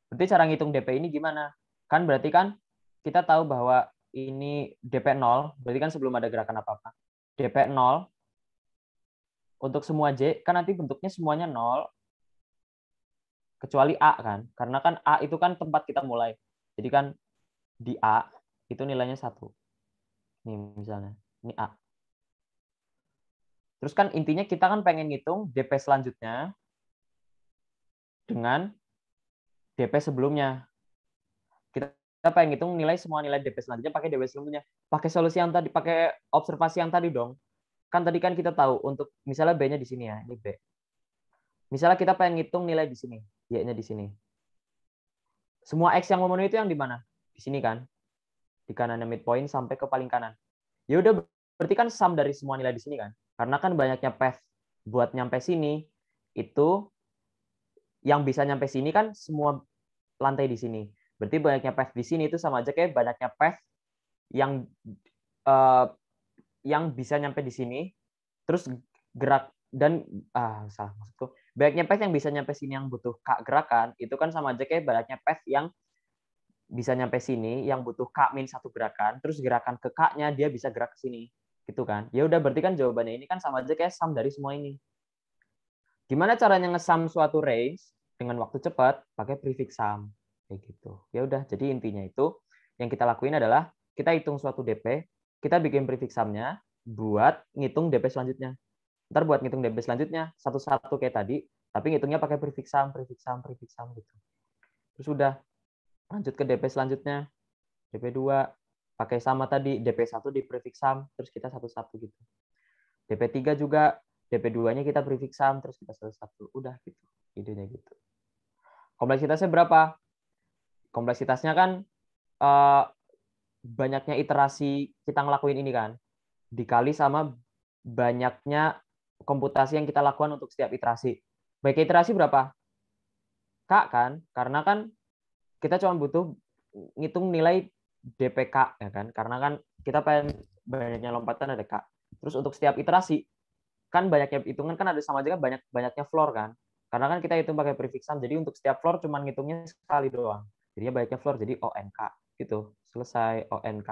Berarti cara ngitung DP ini gimana? Kan berarti kan kita tahu bahwa ini DP 0, berarti kan sebelum ada gerakan apa-apa. DP 0 untuk semua J, kan nanti bentuknya semuanya 0, kecuali A kan. Karena kan A itu kan tempat kita mulai. Jadi kan di A itu nilainya 1. Nih misalnya, ini A. Terus kan intinya kita kan pengen ngitung DP selanjutnya dengan DP sebelumnya. Kita pengen ngitung nilai semua nilai DP selanjutnya pakai DP sebelumnya. Pakai solusi yang tadi, pakai observasi yang tadi dong. Kan tadi kan kita tahu untuk misalnya B-nya di sini ya, ini B. Misalnya kita pengen ngitung nilai di sini, Y-nya di sini. Semua X yang memenuhi itu yang di mana? Di sini kan. Di kanannya midpoint sampai ke paling kanan. Ya udah berarti kan sum dari semua nilai di sini kan. Karena kan banyaknya path buat nyampe sini itu yang bisa nyampe sini kan semua lantai di sini. Berarti banyaknya path di sini itu sama aja kayak banyaknya path yang bisa nyampe di sini. Terus gerak dan salah maksudku. Banyaknya path yang bisa nyampe sini yang butuh K gerakan itu kan sama aja kayak banyaknya path yang bisa nyampe sini yang butuh K min 1 gerakan, terus gerakan ke K-nya dia bisa gerak ke sini. Gitu kan. Ya udah berarti kan jawabannya ini kan sama aja kayak sum dari semua ini. Gimana caranya nge-sum suatu range dengan waktu cepat? Pakai prefix sum. Kayak gitu. Ya udah, jadi intinya itu yang kita lakuin adalah kita hitung suatu DP, kita bikin prefix sum-nya buat ngitung DP selanjutnya. Ntar buat ngitung DP selanjutnya satu-satu kayak tadi, tapi ngitungnya pakai prefix sum gitu. Terus udah lanjut ke DP selanjutnya. DP 2 pakai sama tadi, DP 1 di prefix sum, terus kita satu-satu gitu. DP 3 juga, DP 2-nya kita prefix sum, terus kita satu-satu. Udah gitu. Idenya gitu. Kompleksitasnya berapa? Kompleksitasnya kan banyaknya iterasi kita ngelakuin ini kan. Dikali sama banyaknya komputasi yang kita lakukan untuk setiap iterasi. Baik iterasi berapa? K kan? Karena kan kita cuma butuh ngitung nilai DPK ya kan? Karena kan kita pengen banyaknya lompatan ada K. Terus untuk setiap iterasi kan banyaknya hitungan kan ada sama aja kan banyaknya floor kan? Karena kan kita hitung pakai prefix sum, jadi untuk setiap floor cuma ngitungnya sekali doang. Jadinya banyaknya floor, jadi ONK gitu. Selesai ONK.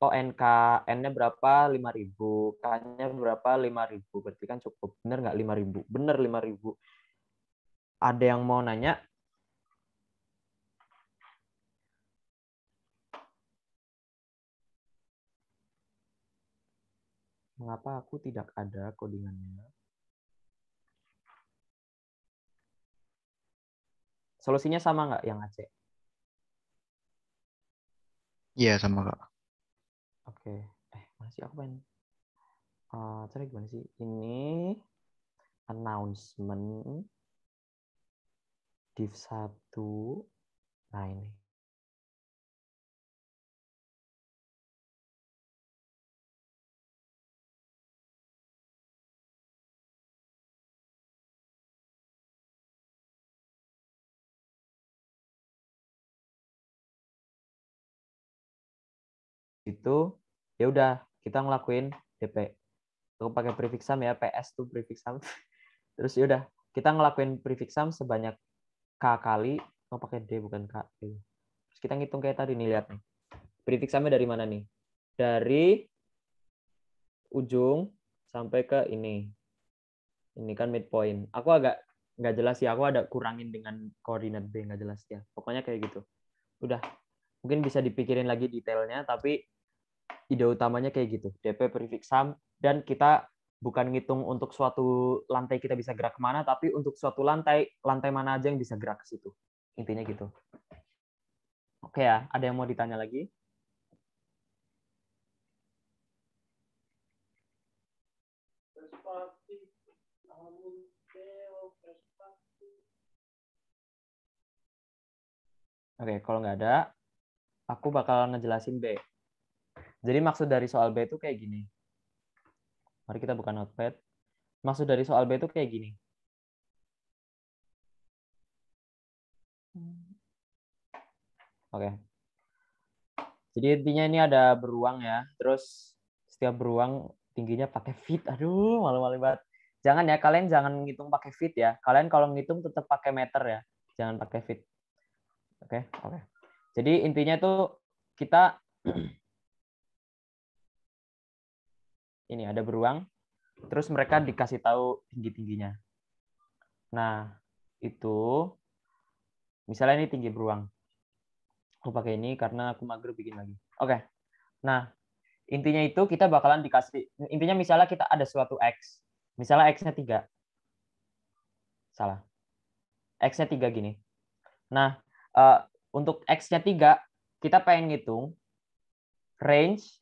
ONK N-nya berapa? 5.000. K-nya berapa? 5.000. Berarti kan cukup. Bener nggak 5.000? Bener 5.000. Ada yang mau nanya? Mengapa aku tidak ada codingannya? Solusinya sama nggak yang AC? Iya, sama Kak. Oke. Masih aku pengen. Cara gimana sih? Ini announcement div 1. Nah, ini. Itu ya udah kita ngelakuin DP. Aku pakai prefix sum ya, PS tuh prefix sum. Terus ya udah kita ngelakuin prefix sum sebanyak K kali, pakai D bukan K. Terus kita ngitung kayak tadi nih, lihat nih. Prefix sumnya dari mana nih? Dari ujung sampai ke ini. Ini kan midpoint. Aku agak nggak jelas sih. Aku ada kurangin dengan koordinat B, nggak jelas ya. Pokoknya kayak gitu. Udah. Mungkin bisa dipikirin lagi detailnya, tapi ide utamanya kayak gitu. DP prefix sum, dan kita bukan ngitung untuk suatu lantai kita bisa gerak kemana, tapi untuk suatu lantai mana aja yang bisa gerak ke situ. Intinya gitu. Oke ya, ada yang mau ditanya lagi? Oke, kalau nggak ada, aku bakal ngejelasin B. Jadi maksud dari soal B itu kayak gini. Mari kita buka notepad. Maksud dari soal B itu kayak gini. Oke. Jadi intinya ini ada beruang ya. Terus setiap beruang tingginya pakai feet. Aduh, malu-malu banget. Jangan ya, kalian jangan ngitung pakai feet ya. Kalian kalau ngitung tetap pakai meter ya. Jangan pakai feet. Oke, oke. Jadi intinya tuh kita ini ada beruang, terus mereka dikasih tahu tinggi-tingginya. Nah, itu misalnya ini tinggi beruang. Aku pakai ini karena aku mager bikin lagi. Oke. Nah, intinya itu kita bakalan dikasih, intinya misalnya kita ada suatu X. Misalnya X-nya 3. Salah. X-nya 3 gini. Nah, untuk X-nya 3, kita pengen ngitung range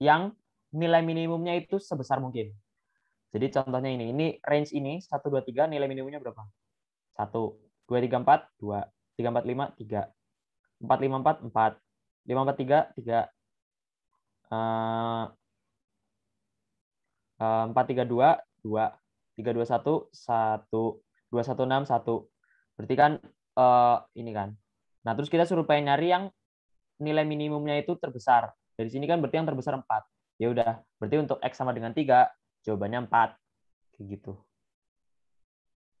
yang nilai minimumnya itu sebesar mungkin. Jadi contohnya ini range ini 1, 2, 3, nilai minimumnya berapa? 1, 2, 3, 4, 2, 3, 4, 5, 3, 4, 5, 4, 4, 5, 4, 3, 3, 4, 3, 2, 2, 3, 2, 1, 1, 2, 1, 6, 1. Berarti kan ini kan. Nah, terus kita suruh pengen nyari yang nilai minimumnya itu terbesar. Dari sini kan berarti yang terbesar 4. Ya udah, berarti untuk X sama dengan 3, jawabannya 4. Kayak gitu.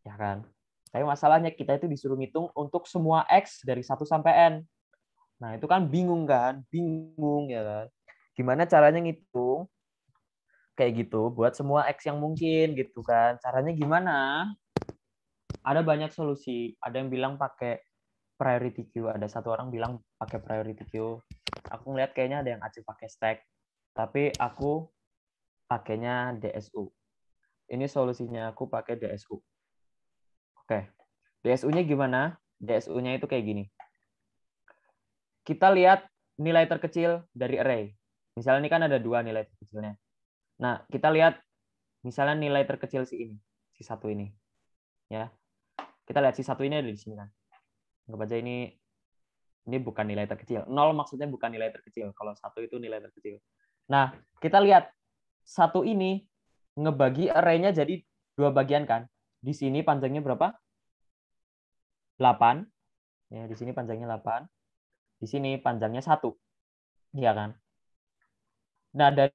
Ya kan? Tapi masalahnya kita itu disuruh ngitung untuk semua X dari 1 sampai N. Nah, itu kan bingung kan? Bingung ya kan? Gimana caranya ngitung kayak gitu buat semua X yang mungkin gitu kan? Caranya gimana? Ada banyak solusi. Ada yang bilang pakai priority queue. Ada satu orang bilang pakai priority queue. Aku ngeliat kayaknya ada yang Aceh pakai stack. Tapi aku pakainya DSU. Ini solusinya aku pakai DSU. Oke. DSU-nya gimana? DSU-nya itu kayak gini. Kita lihat nilai terkecil dari array. Misalnya ini kan ada 2 nilai terkecilnya. Nah, kita lihat misalnya nilai terkecil si ini, si 1 ini. Ya. Kita lihat si 1 ini ada di sini kan. Anggap aja ini bukan nilai terkecil. 0 maksudnya bukan nilai terkecil. Kalau 1 itu nilai terkecil. Nah, kita lihat 1 ini ngebagi array-nya jadi 2 bagian kan. Di sini panjangnya berapa? 8. Ya, di sini panjangnya 8. Di sini panjangnya 1. Iya kan? Nah, dari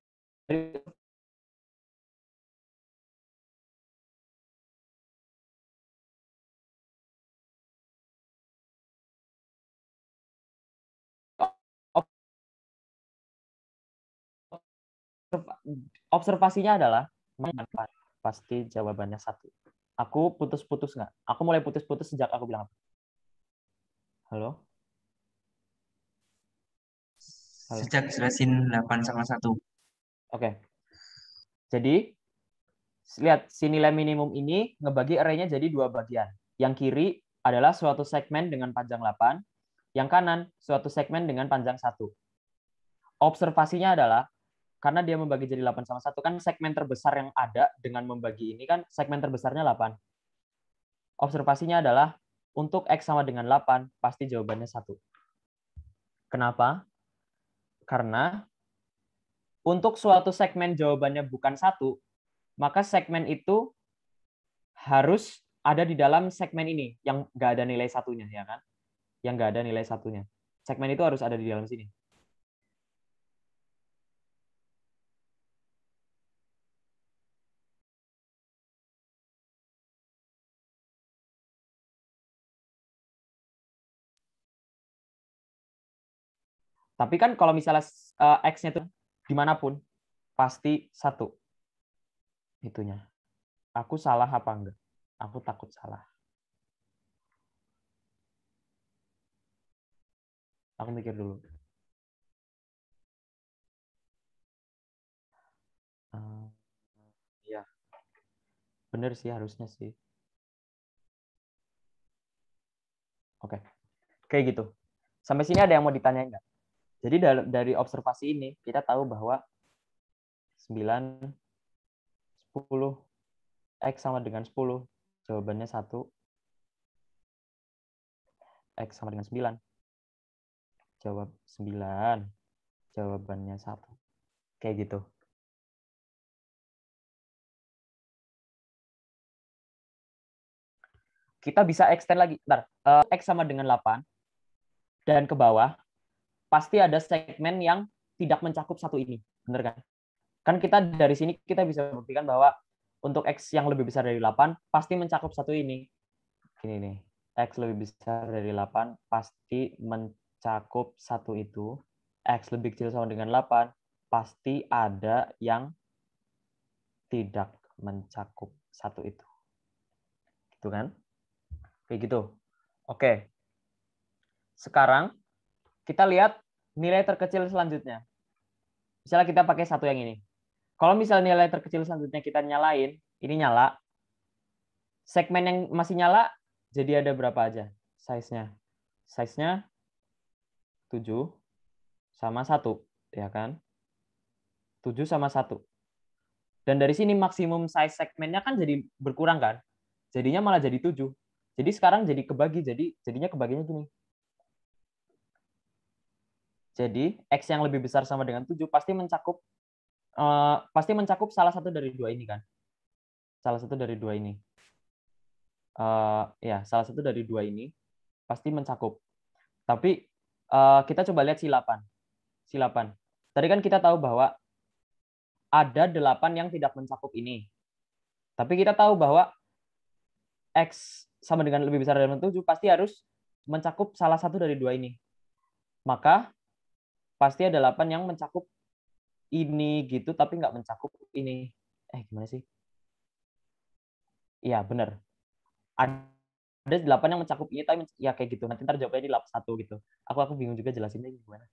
observasinya adalah pasti jawabannya 1. Aku putus-putus nggak? Aku mulai putus-putus sejak aku bilang apa? Halo? Halo? Sejak jelasin 8 sama 1. Oke. Jadi, lihat si nilai minimum ini ngebagi array-nya jadi 2 bagian. Yang kiri adalah suatu segmen dengan panjang 8, yang kanan suatu segmen dengan panjang 1. Observasinya adalah karena dia membagi jadi 8 sama 1 kan segmen terbesar yang ada dengan membagi ini kan segmen terbesarnya 8. Observasinya adalah untuk X sama dengan 8 pasti jawabannya 1. Kenapa? Karena untuk suatu segmen jawabannya bukan 1, maka segmen itu harus ada di dalam segmen ini yang nggak ada nilai satunya, ya kan? Yang nggak ada nilai satunya. Segmen itu harus ada di dalam sini. Tapi kan kalau misalnya X-nya itu dimanapun, pasti 1. Itunya. Aku salah apa enggak? Aku takut salah. Aku mikir dulu. Ya, bener sih harusnya sih. Oke, kayak gitu. Sampai sini ada yang mau ditanyain nggak? Jadi dari observasi ini kita tahu bahwa 9, 10, X sama dengan 10, jawabannya 1. X sama dengan 9. Jawab 9, jawabannya 1. Kayak gitu. Kita bisa extend lagi. Bentar. X sama dengan 8. Dan ke bawah, pasti ada segmen yang tidak mencakup 1 ini. Bener kan? Kan kita dari sini kita bisa buktikan bahwa untuk X yang lebih besar dari 8, pasti mencakup 1 ini. Gini nih. X lebih besar dari 8, pasti mencakup 1 itu. X lebih kecil sama dengan 8, pasti ada yang tidak mencakup 1 itu. Gitu kan? Kayak gitu. Oke. Sekarang kita lihat nilai terkecil selanjutnya. Misalnya kita pakai 1 yang ini. Kalau misalnya nilai terkecil selanjutnya kita nyalain, ini nyala. Segmen yang masih nyala, jadi ada berapa aja size-nya? Size-nya 7 sama 1, ya kan? 7 sama 1. Dan dari sini maksimum size segmennya kan jadi berkurang kan? Jadinya malah jadi 7. Jadi sekarang jadi kebagi, jadinya kebaginya gini. Jadi X yang lebih besar sama dengan 7 pasti mencakup salah satu dari 2 ini kan? Salah satu dari 2 ini. Ya, salah satu dari 2 ini pasti mencakup. Tapi kita coba lihat silapan. Tadi kan kita tahu bahwa ada 8 yang tidak mencakup ini. Tapi kita tahu bahwa X sama dengan lebih besar dari 7 pasti harus mencakup salah satu dari 2 ini. Maka pasti ada 8 yang mencakup ini gitu, tapi nggak mencakup ini. Gimana sih? Iya, benar. Ada 8 yang mencakup ini, tapi ya kayak gitu. Nanti ntar jawabnya di 1 gitu. Aku bingung juga jelasinnya gimana.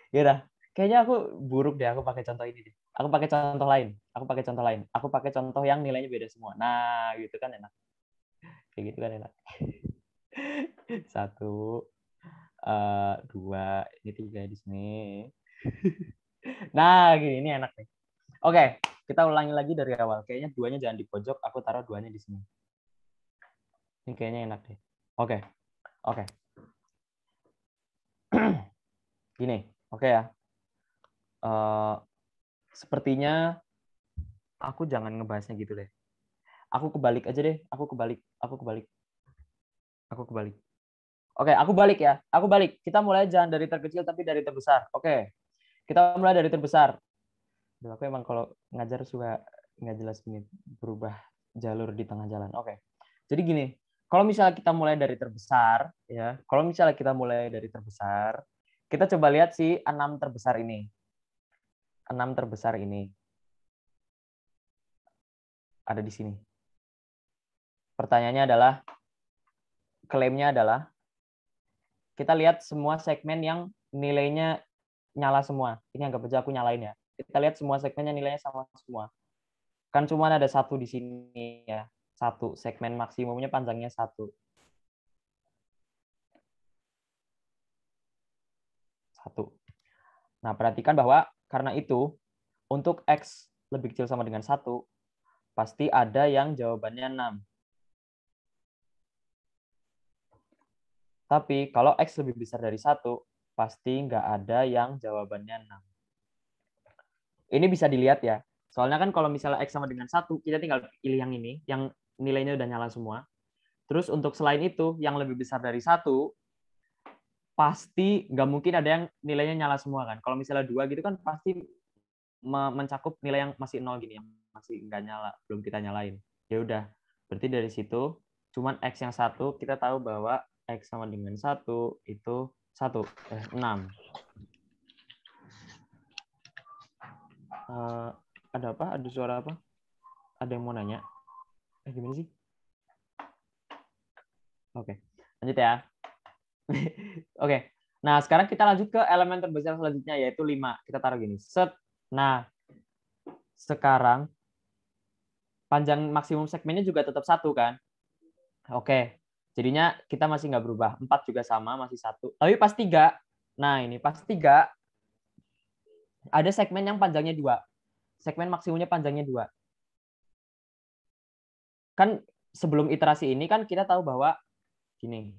Ya udah, kayaknya aku buruk deh. Aku pakai contoh ini deh. Aku pakai contoh lain. Aku pakai contoh yang nilainya beda semua. Nah, gitu kan enak. Kayak gitu kan enak. 1, 2, ini 3 di sini. Nah, gini, ini enak nih. Oke, kita ulangi lagi dari awal. Kayaknya 2-nya jangan di pojok, aku taruh 2-nya di sini. Ini kayaknya enak deh. Oke. Gini, oke ya. Sepertinya aku jangan ngebahasnya gitu deh. Aku kebalik aja deh. Aku kebalik. Oke, aku balik ya. Kita mulai jangan dari terkecil tapi dari terbesar. Oke. Kita mulai dari terbesar. Aku emang kalau ngajar suka nggak jelas gini, berubah jalur di tengah jalan. Oke. Jadi gini, kalau misalnya kita mulai dari terbesar, ya. Kita coba lihat si 6 terbesar ini. 6 terbesar ini ada di sini. Pertanyaannya adalah, klaimnya adalah, kita lihat semua segmen yang nilainya nyala semua. Ini anggap aja aku nyalain ya. Kita lihat semua segmennya nilainya sama semua. Kan cuma ada 1 di sini ya. 1 segmen maksimumnya panjangnya 1. 1. Nah, perhatikan bahwa karena itu untuk X lebih kecil sama dengan 1 pasti ada yang jawabannya 6. Tapi kalau X lebih besar dari 1, pasti nggak ada yang jawabannya 6. Ini bisa dilihat ya. Soalnya kan kalau misalnya X sama dengan 1, kita tinggal pilih yang ini, yang nilainya udah nyala semua. Terus untuk selain itu, yang lebih besar dari 1, pasti nggak mungkin ada yang nilainya nyala semua kan. Kalau misalnya 2 gitu kan pasti mencakup nilai yang masih 0 gini, yang masih nggak nyala, belum kita nyalain. Ya udah, berarti dari situ, cuman X yang 1, kita tahu bahwa X sama dengan 1 itu 6. Ada apa? Ada suara apa? Ada yang mau nanya? Gimana sih? Oke, lanjut ya. Oke. Nah, sekarang kita lanjut ke elemen terbesar selanjutnya, yaitu 5. Kita taruh gini. Set. Nah, sekarang panjang maksimum segmennya juga tetap 1, kan? Oke. Jadinya kita masih nggak berubah. 4 juga sama, masih 1. Tapi pas 3. Nah, ini pas 3, ada segmen yang panjangnya 2. Segmen maksimumnya panjangnya 2. Kan sebelum iterasi ini kan kita tahu bahwa gini.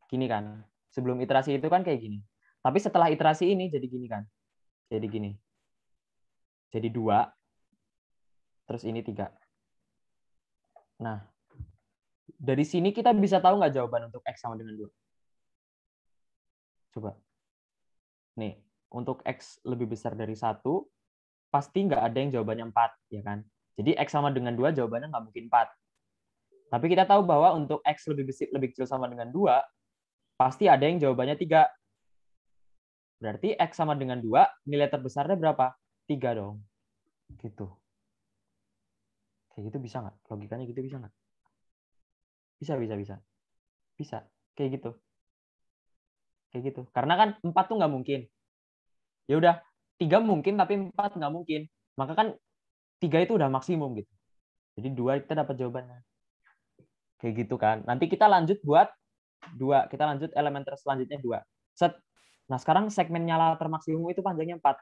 Gini kan. Sebelum iterasi itu kan kayak gini. Tapi setelah iterasi ini jadi gini kan. Jadi gini. Jadi 2. Terus ini 3. Nah, dari sini kita bisa tahu nggak jawaban untuk X sama dengan 2? Coba. Nih, untuk X lebih besar dari 1, pasti nggak ada yang jawabannya 4, ya kan? Jadi X sama dengan 2 jawabannya nggak mungkin 4. Tapi kita tahu bahwa untuk X lebih kecil sama dengan 2, pasti ada yang jawabannya 3. Berarti X sama dengan 2, nilai terbesarnya berapa? 3 dong. Gitu. Kayak gitu bisa nggak? Logikanya gitu bisa nggak? Bisa. Bisa. Kayak gitu. Kayak gitu. Karena kan 4 tuh nggak mungkin. Ya udah, 3 mungkin tapi 4 nggak mungkin. Maka kan 3 itu udah maksimum gitu. Jadi 2 kita dapat jawabannya. Kayak gitu kan. Nanti kita lanjut buat 2. Kita lanjut elemen selanjutnya 2. Set. Nah, sekarang segmen nyala termaksimum itu panjangnya 4.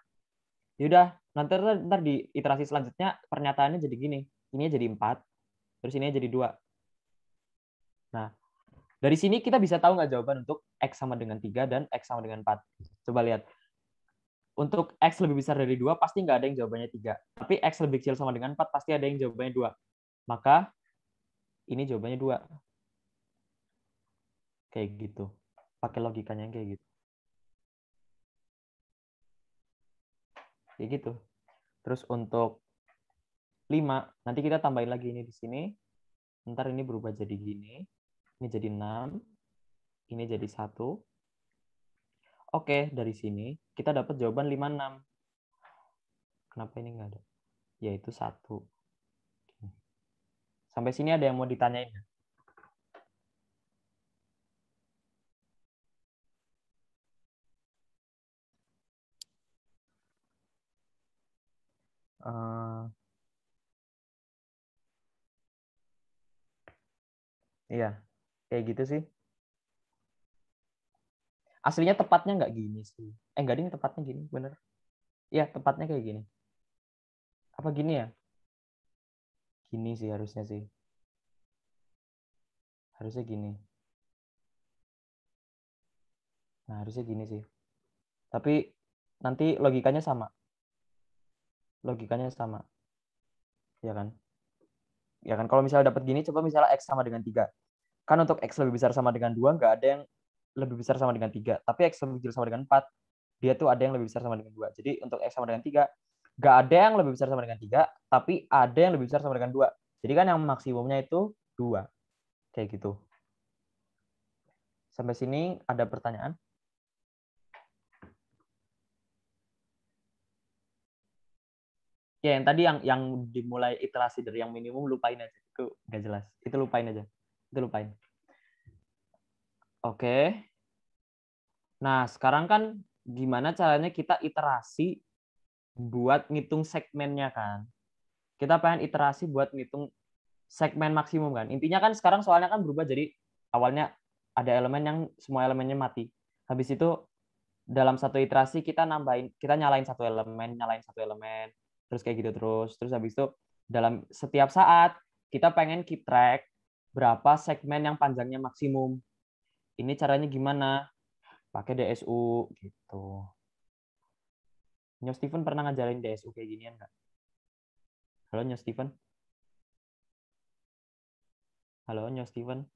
Ya udah, nanti di iterasi selanjutnya pernyataannya jadi gini. Ini jadi 4. Terus ini jadi 2. Nah, dari sini kita bisa tahu nggak jawaban untuk X sama dengan 3 dan X sama dengan 4. Coba lihat. Untuk X lebih besar dari 2, pasti nggak ada yang jawabannya 3. Tapi X lebih kecil sama dengan 4, pasti ada yang jawabannya 2. Maka ini jawabannya 2. Kayak gitu. Pakai logikanya kayak gitu. Kayak gitu. Terus untuk 5, nanti kita tambahin lagi ini di sini. Ntar ini berubah jadi gini. Ini jadi 6. Ini jadi 1. Oke, dari sini kita dapat jawaban 56. Kenapa ini nggak ada? Yaitu 1. Sampai sini ada yang mau ditanyain? Iya, kayak gitu sih. Aslinya tepatnya nggak gini sih. Nggak ding, tepatnya gini, bener. Iya, tepatnya kayak gini. Apa gini ya? Gini sih harusnya sih. Harusnya gini. Nah, harusnya gini sih. Tapi nanti logikanya sama. Logikanya sama. Ya kan? Ya kan, kalau misalnya dapat gini, coba misalnya X sama dengan 3. Kan untuk X lebih besar sama dengan 2, nggak ada yang lebih besar sama dengan 3. Tapi X lebih kecil sama dengan 4, dia tuh ada yang lebih besar sama dengan 2. Jadi untuk X sama dengan 3, nggak ada yang lebih besar sama dengan 3, tapi ada yang lebih besar sama dengan 2. Jadi kan yang maksimumnya itu 2. Kayak gitu. Sampai sini ada pertanyaan? Ya, yang tadi yang dimulai iterasi dari yang minimum, lupain aja. Itu nggak jelas. Itu lupain aja. Itu lupain. Oke. Nah, sekarang kan gimana caranya kita iterasi buat ngitung segmennya kan? Kita pengen iterasi buat ngitung segmen maksimum kan? Intinya kan sekarang soalnya kan berubah, jadi awalnya ada elemen yang semua elemennya mati. Habis itu dalam satu iterasi kita nyalain satu elemen, terus kayak gitu terus. Terus habis itu dalam setiap saat kita pengen keep track berapa segmen yang panjangnya maksimum. Ini caranya gimana? Pakai DSU gitu. Nyo Steven pernah ngajarin DSU kayak ginian nggak? Halo Nyo Steven? Halo Nyo Steven?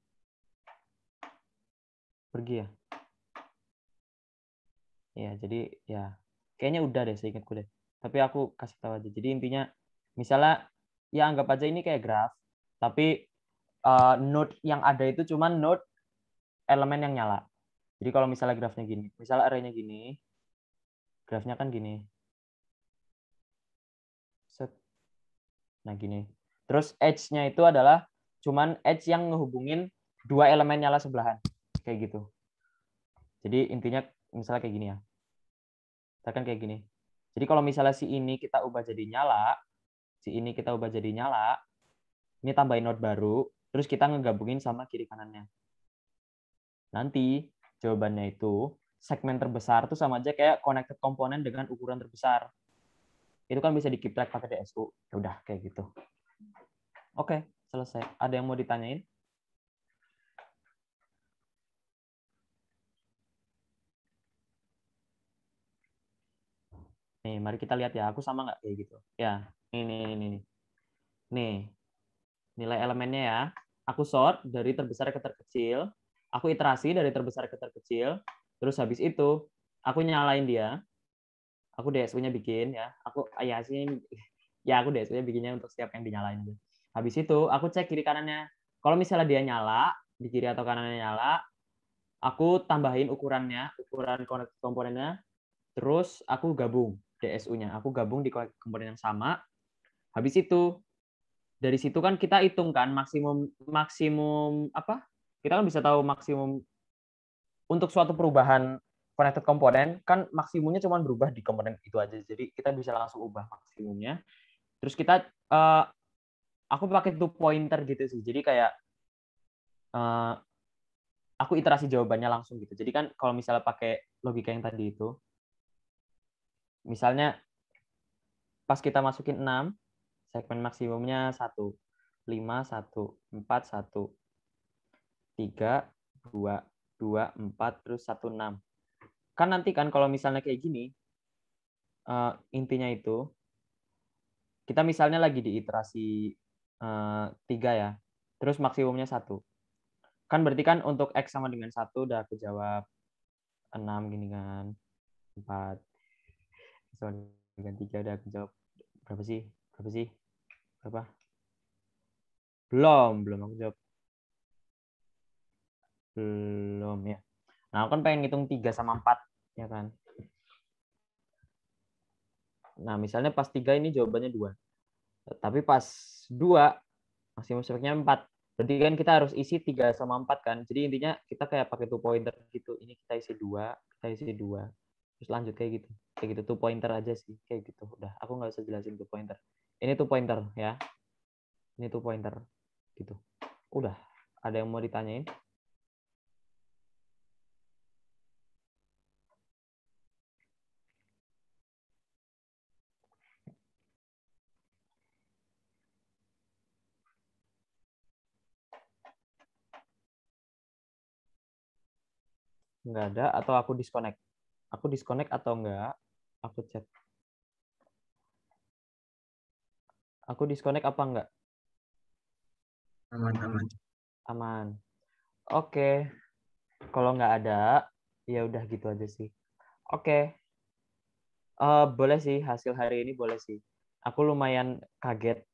Pergi ya? Ya, jadi ya kayaknya udah deh, seingatku deh. Tapi aku kasih tahu aja. Jadi intinya misalnya ya anggap aja ini kayak graf, tapi node yang ada itu cuma node elemen yang nyala. Jadi kalau misalnya grafnya gini, misalnya arraynya gini, Grafnya kan gini. Set. Nah, gini. Terus edge-nya itu adalah cuman edge yang ngehubungin dua elemen nyala sebelahan. Kayak gitu. Jadi intinya misalnya kayak gini ya. Misalkan kayak gini. Jadi kalau misalnya si ini kita ubah jadi nyala, ini tambahin node baru, terus kita ngegabungin sama kiri kanannya. Nanti jawabannya itu segmen terbesar tuh sama aja kayak connected komponen dengan ukuran terbesar. Itu kan bisa di keep track pakai DSU. Ya udah kayak gitu. Oke, selesai. Ada yang mau ditanyain? Nih, mari kita lihat ya. Aku sama nggak kayak gitu? Ya, ini. Nih, nilai elemennya ya. Aku sort dari terbesar ke terkecil. Aku iterasi dari terbesar ke terkecil. Terus habis itu, aku nyalain dia. Aku DSU-nya bikin ya. Aku DSU-nya bikinnya untuk setiap yang dinyalain. Habis itu, aku cek kiri kanannya. Kalau misalnya dia nyala, di kiri atau kanannya nyala, aku tambahin ukuran komponennya. Terus aku gabung DSU-nya. Aku gabung di komponen yang sama. Habis itu dari situ kan kita hitung kan maksimum apa? Kita kan bisa tahu maksimum untuk suatu perubahan connected komponen kan maksimumnya cuma berubah di komponen itu aja. Jadi kita bisa langsung ubah maksimumnya. Terus kita aku pakai two pointer gitu sih. Jadi kayak aku iterasi jawabannya langsung gitu. Jadi kan kalau misalnya pakai logika yang tadi itu, misalnya pas kita masukin 6, segmen maksimumnya 1, 5, 1, 4, 1, 3, 2, 2, 4, terus 1, 6. Kan nanti kan kalau misalnya kayak gini, intinya itu, kita misalnya lagi di iterasi 3 ya, terus maksimumnya 1. Kan berarti kan untuk X sama dengan 1 udah aku jawab 6 gini kan, 4. Sama dengan 3 udah aku jawab berapa sih? Berapa? Belum aku jawab. Belum ya. Nah, aku kan pengen ngitung 3 sama 4, ya kan? Nah, misalnya pas 3 ini jawabannya 2. Tapi pas 2, maksimum speknya 4. Berarti kan kita harus isi 3 sama 4 kan? Jadi intinya kita kayak pakai two pointer gitu. Ini kita isi 2, terus lanjut kayak gitu. Kayak gitu, two pointer aja sih. Kayak gitu. Udah, aku nggak usah jelasin two pointer. Ini two pointer ya. Ini two pointer. Gitu. Udah. Ada yang mau ditanyain? Nggak ada atau aku disconnect? Aku disconnect atau enggak? Aku chat. Aku disconnect apa enggak? Aman. Aman. Oke. Kalau nggak ada, ya udah gitu aja sih. Oke. Boleh sih, hasil hari ini boleh sih. Aku lumayan kaget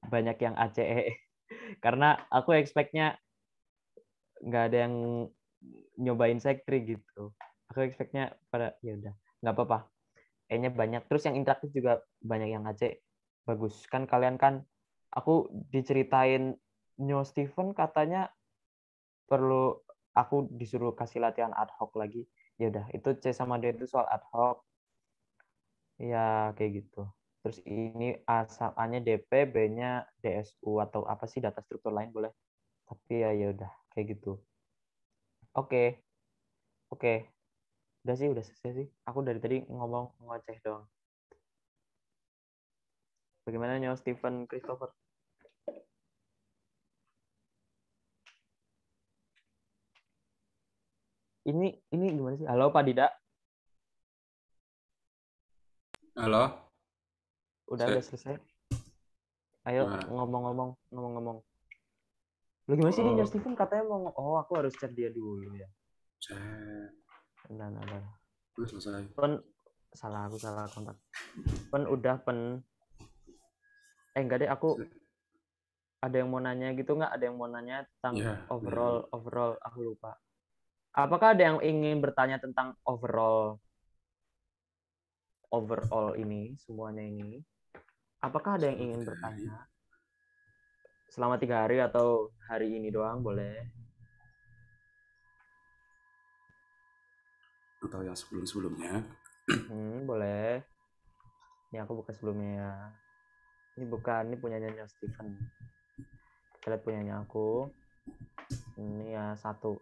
banyak yang ACE. Karena aku expect-nya nggak ada yang nyobain sektri gitu. Aku expect-nya pada, ya udah, nggak apa-apa. E-nya banyak. Terus yang interaktif juga banyak yang AC. Bagus. Kan kalian kan, aku diceritain Nyo Steven katanya perlu aku disuruh kasih latihan ad hoc lagi. Ya udah, itu C sama D itu soal ad hoc. Ya, kayak gitu. Terus ini A-nya DP, B-nya DSU atau apa sih data struktur lain boleh. Tapi ya udah, kayak gitu. Oke. Udah sih, udah selesai sih. Aku dari tadi ngomong ngoceh doang. Bagaimana Nyo Steven Christopher? Ini gimana sih? Halo Pak Dida. Halo. Udah selesai. Ayo ngomong-ngomong. Lu gimana sih Nyo Steven katanya mau aku harus chat dia dulu ya. Chat. Nah. Udah selesai. Aku salah kontak. Enggak deh, aku ada yang mau nanya gitu nggak? Ada yang mau nanya tentang overall aku lupa. Apakah ada yang ingin bertanya tentang overall overall ini, semuanya ini. Apakah ada yang ingin bertanya? Selama 3 hari atau hari ini doang boleh. Atau yang sebelum-sebelumnya. Boleh. Ini aku buka sebelumnya ya. Ini punyanya Steven. Kita lihat punyanya aku. Ini ya 1.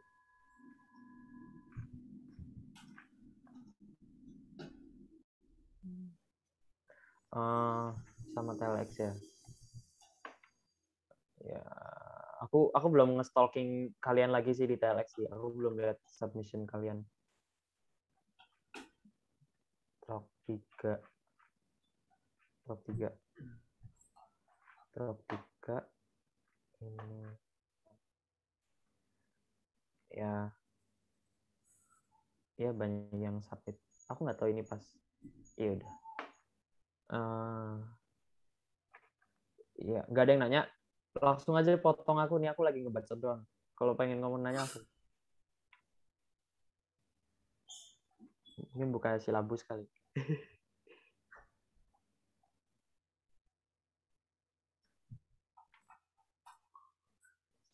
Sama Telex ya. Ya, aku belum nge-stalking kalian lagi sih di Telex sih. Aku belum lihat submission kalian. Drop 3. Ini. Ya banyak yang submit. Aku nggak tahu ini pas. Iya udah. Ya nggak ada yang nanya. Langsung aja potong aku nih. Aku lagi ngebaca doang. Kalau pengen ngomong nanya aku. Ini buka silabus kali.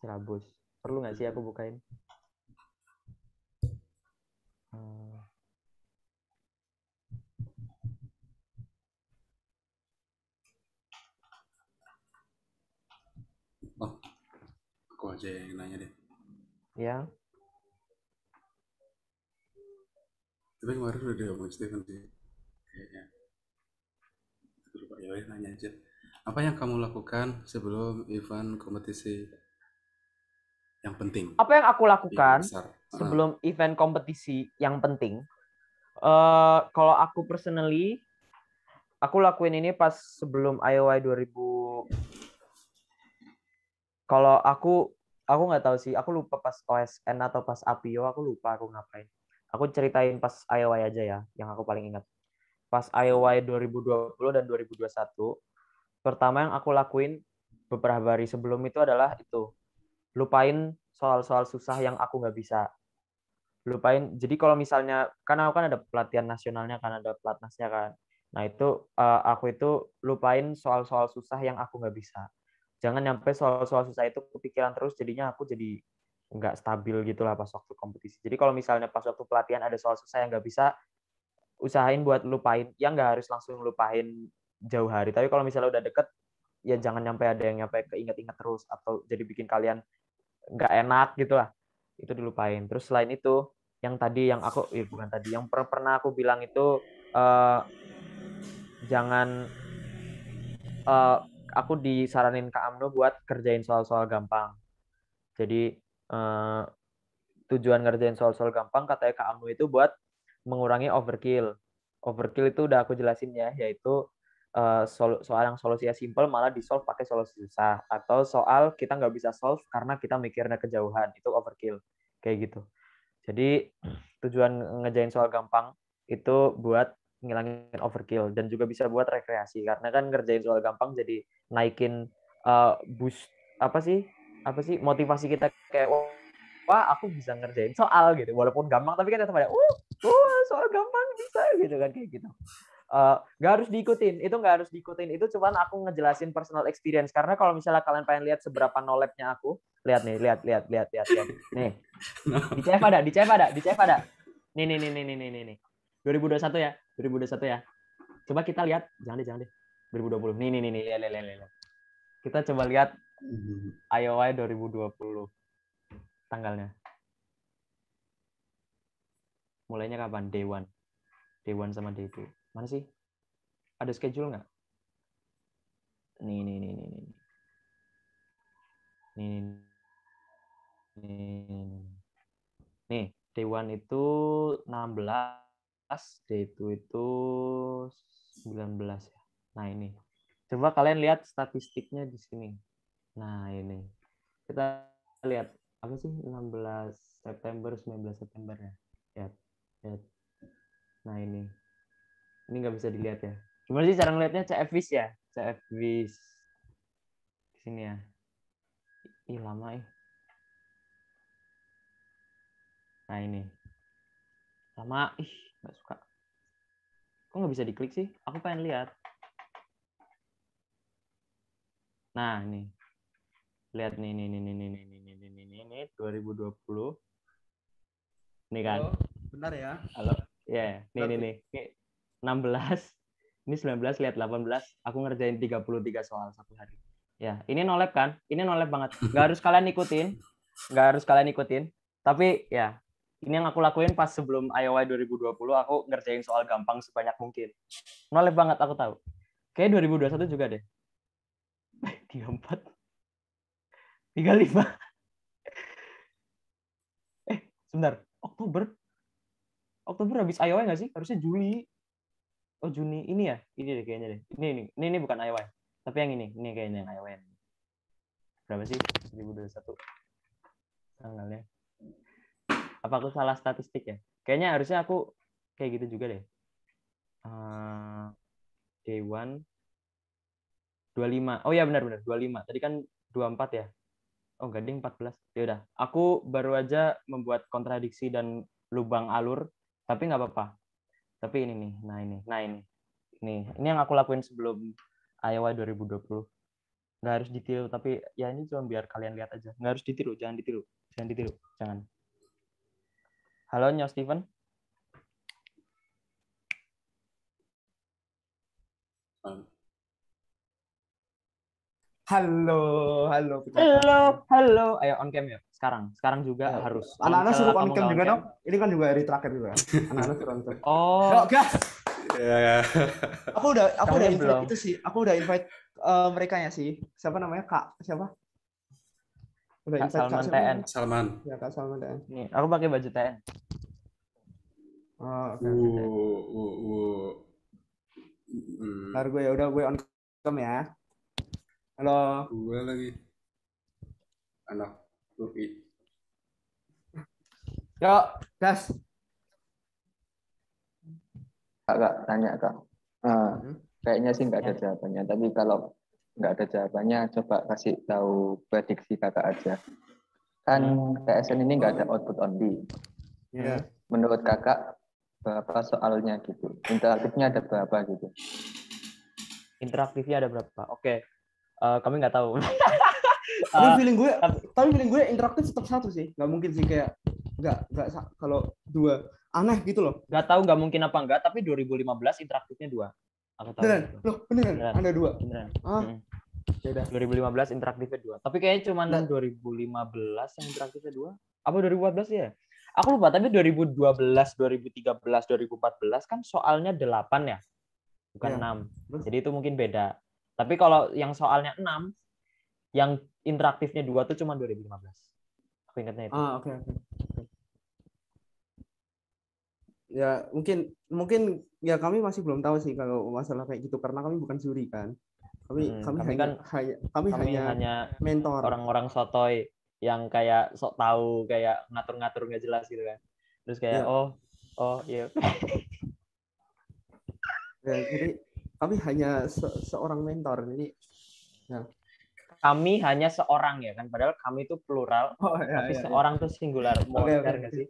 Silabus. Perlu nggak sih aku bukain? Oh, aku aja yang nanya deh. Ya. Tapi kemarin udah diomongin Steven sih. Kayaknya. Lupa, ya udah nanya aja. Apa yang kamu lakukan sebelum event kompetisi yang penting? Apa yang aku lakukan sebelum event kompetisi yang penting? Kalau aku personally, aku lakuin ini pas sebelum IOI 2000. Kalau aku nggak tahu sih, aku lupa pas OSN atau pas APIO, aku lupa aku ngapain. Aku ceritain pas IOI aja ya, yang aku paling ingat. Pas IOI 2020 dan 2021, pertama yang aku lakuin beberapa hari sebelum itu adalah itu, lupain soal-soal susah yang aku nggak bisa. Lupain. Jadi kalau misalnya, karena aku kan ada pelatihan nasionalnya, kan ada pelatnasnya kan. Nah itu aku itu lupain soal-soal susah yang aku nggak bisa. Jangan nyampe soal-soal susah itu kepikiran terus, jadinya aku jadi nggak stabil gitulah pas waktu kompetisi. Jadi kalau misalnya pas waktu pelatihan ada soal susah yang nggak bisa, usahain buat lupain. Ya nggak harus langsung lupain jauh hari. Tapi kalau misalnya udah deket, ya jangan nyampe ada yang nyampe keinget-inget terus atau jadi bikin kalian nggak enak gitu lah. Itu dilupain. Terus selain itu, yang tadi yang aku bukan tadi, yang pernah aku bilang itu jangan aku disaranin Kak Amno buat kerjain soal-soal gampang. Jadi tujuan ngerjain soal-soal gampang katanya Kak Amno itu buat mengurangi overkill. Overkill itu udah aku jelasin ya, yaitu soal yang solusinya simple malah di-solve pakai solusi susah. Atau soal kita nggak bisa solve karena kita mikirnya kejauhan. Itu overkill. Kayak gitu. Jadi tujuan ngejain soal gampang itu buat ngilangin overkill dan juga bisa buat rekreasi karena kan ngerjain soal gampang jadi naikin boost apa sih motivasi kita kayak wah aku bisa ngerjain soal gitu walaupun gampang tapi kan tetap ada soal gampang bisa gitu kan kayak gitu. Nggak harus diikutin, itu cuman aku ngejelasin personal experience karena kalau misalnya kalian pengen lihat seberapa knowledge-nya aku, lihat nih nih di CF ada nih 2021 ya 2021 ya, coba kita lihat jangan deh 2020 nih lihat. Kita coba lihat IOI 2020 tanggalnya mulainya kapan, day one sama day 2 mana sih, ada schedule nggak? Nih. Nih, day 1 itu 16, day 2 itu 19 ya. Nah, ini. Coba kalian lihat statistiknya di sini. Nah, ini. Kita lihat apa sih 16 September, 19 September ya. Lihat. Nah, ini. Ini nggak bisa dilihat ya. Gimana sih cara ngelihatnya? CFVis ya? CFVis. Di sini ya. Ih, lama . Nah, ini. Lama. Nggak suka. Kok nggak bisa diklik sih? Aku pengen lihat. Nah, nih. Lihat nih 2020. Nih kan. Oh, benar ya. Halo. Ya, nih. Nih 16. Ini 19, lihat 18. Aku ngerjain 33 soal satu hari. Ya, ini no lab kan? Ini no lab banget. Nggak harus kalian ikutin. Tapi ya, ini yang aku lakuin pas sebelum IOI 2020, aku ngerjain soal gampang sebanyak mungkin. No lab banget, aku tahu. Kayaknya 2021 juga deh. 34. 35. Sebentar. Oktober habis IOI nggak sih? Harusnya Juli. Oh, Juni. Ini ya? Ini deh kayaknya deh. Ini bukan IOI. Tapi yang ini. Ini kayaknya yang IOI. Berapa sih? 2021. Tanggalnya. Apa aku salah statistik ya? Kayaknya harusnya aku kayak gitu juga deh. Day 1. 25. Oh ya benar. 25. Tadi kan 24 ya? Oh, gading 14. Ya udah. Aku baru aja membuat kontradiksi dan lubang alur, tapi nggak apa-apa. Tapi ini nih. Nah ini. Ini yang aku lakuin sebelum IOI 2020. Nggak harus ditiru, tapi ya ini cuma biar kalian lihat aja. Nggak harus ditiru, jangan ditiru. Jangan. Halo, Nyo Steven. Halo. Ayo on cam ya. Sekarang juga harus. Anak-anak suruh on cam juga dong. Ini kan juga hari terakhir juga. Anak-anak suruh on cam. Oh. Yuk, gas. Ya. Aku udah invite belum. itu sih. Aku udah invite mereka ya sih. Siapa namanya? Kak siapa? Udah Kak invite Salman Kak siapa? TN. Salman. Ya, Kak Salman TN. Nih, aku pakai baju TN. Oh, oke. Ntar gue on cam ya. Halo. Gue lagi anak Luffy. Yuk, gas. Kak, tanya Kak. Kayaknya sih nggak ada jawabannya. Tapi kalau nggak ada jawabannya, coba kasih tahu prediksi Kakak aja. Kan KSN ini nggak ada output only. Ya. Menurut Kakak, berapa soalnya gitu? Interaktifnya ada berapa gitu? Interaktifnya ada berapa? Oke. Kami nggak tahu. Tapi feeling gue interaktif tetap satu sih. Nggak mungkin sih kayak nggak kalau dua aneh gitu loh. Nggak tahu nggak mungkin apa enggak, tapi 2015 interaktifnya 2. Aku tahu. Beneran? Loh, beneran? Ada 2? Beneran. Beda. 2015 interaktifnya 2. Tapi kayaknya cuma 2015 yang interaktifnya 2. Apa 2014 ya? Aku lupa, tapi 2012, 2013, 2014 kan soalnya 8 ya. Bukan 6. Jadi itu mungkin beda. Tapi kalau yang soalnya 6, yang interaktifnya 2 tuh cuma 2015. Aku ingatnya itu. Oke. Ya, mungkin ya kami masih belum tahu sih kalau masalah kayak gitu karena kami bukan juri kan. Kami hanya mentor. Orang-orang sotoy yang kayak sok tahu, kayak ngatur-ngatur nggak jelas gitu kan. Terus kayak iya. Ya, jadi kami hanya seorang mentor. Jadi ya. Kami hanya seorang ya kan, padahal kami itu plural, tapi seorang tuh singular. Mau share nggak sih?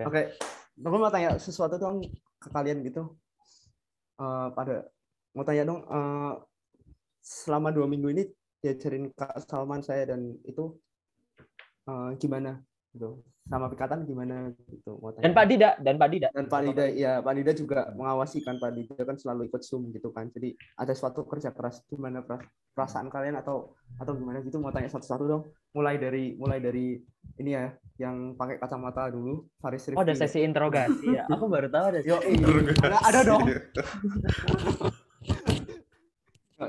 Oke. Aku mau tanya sesuatu dong ke kalian gitu. Mau tanya dong, selama 2 minggu ini diajarin Kak Salman saya dan itu gimana gitu, sama Pikatan gimana gitu. Mau tanya. Dan Pak Dida ya, Pak Dida juga mengawasi kan. Pak Dida kan selalu ikut Zoom gitu kan, jadi ada suatu kerja keras. Gimana perasaan kalian atau gimana gitu? Mau tanya satu-satu dong, mulai dari ini ya, yang pakai kacamata dulu, Faris Rifki. Ada sesi interogasi ya. Aku baru tahu ada. Ada dong.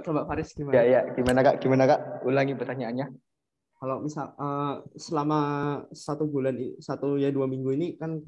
Coba Faris gimana? Ya, gimana Kak? Ulangi pertanyaannya. Kalau misal selama 1 bulan, 2 minggu ini kan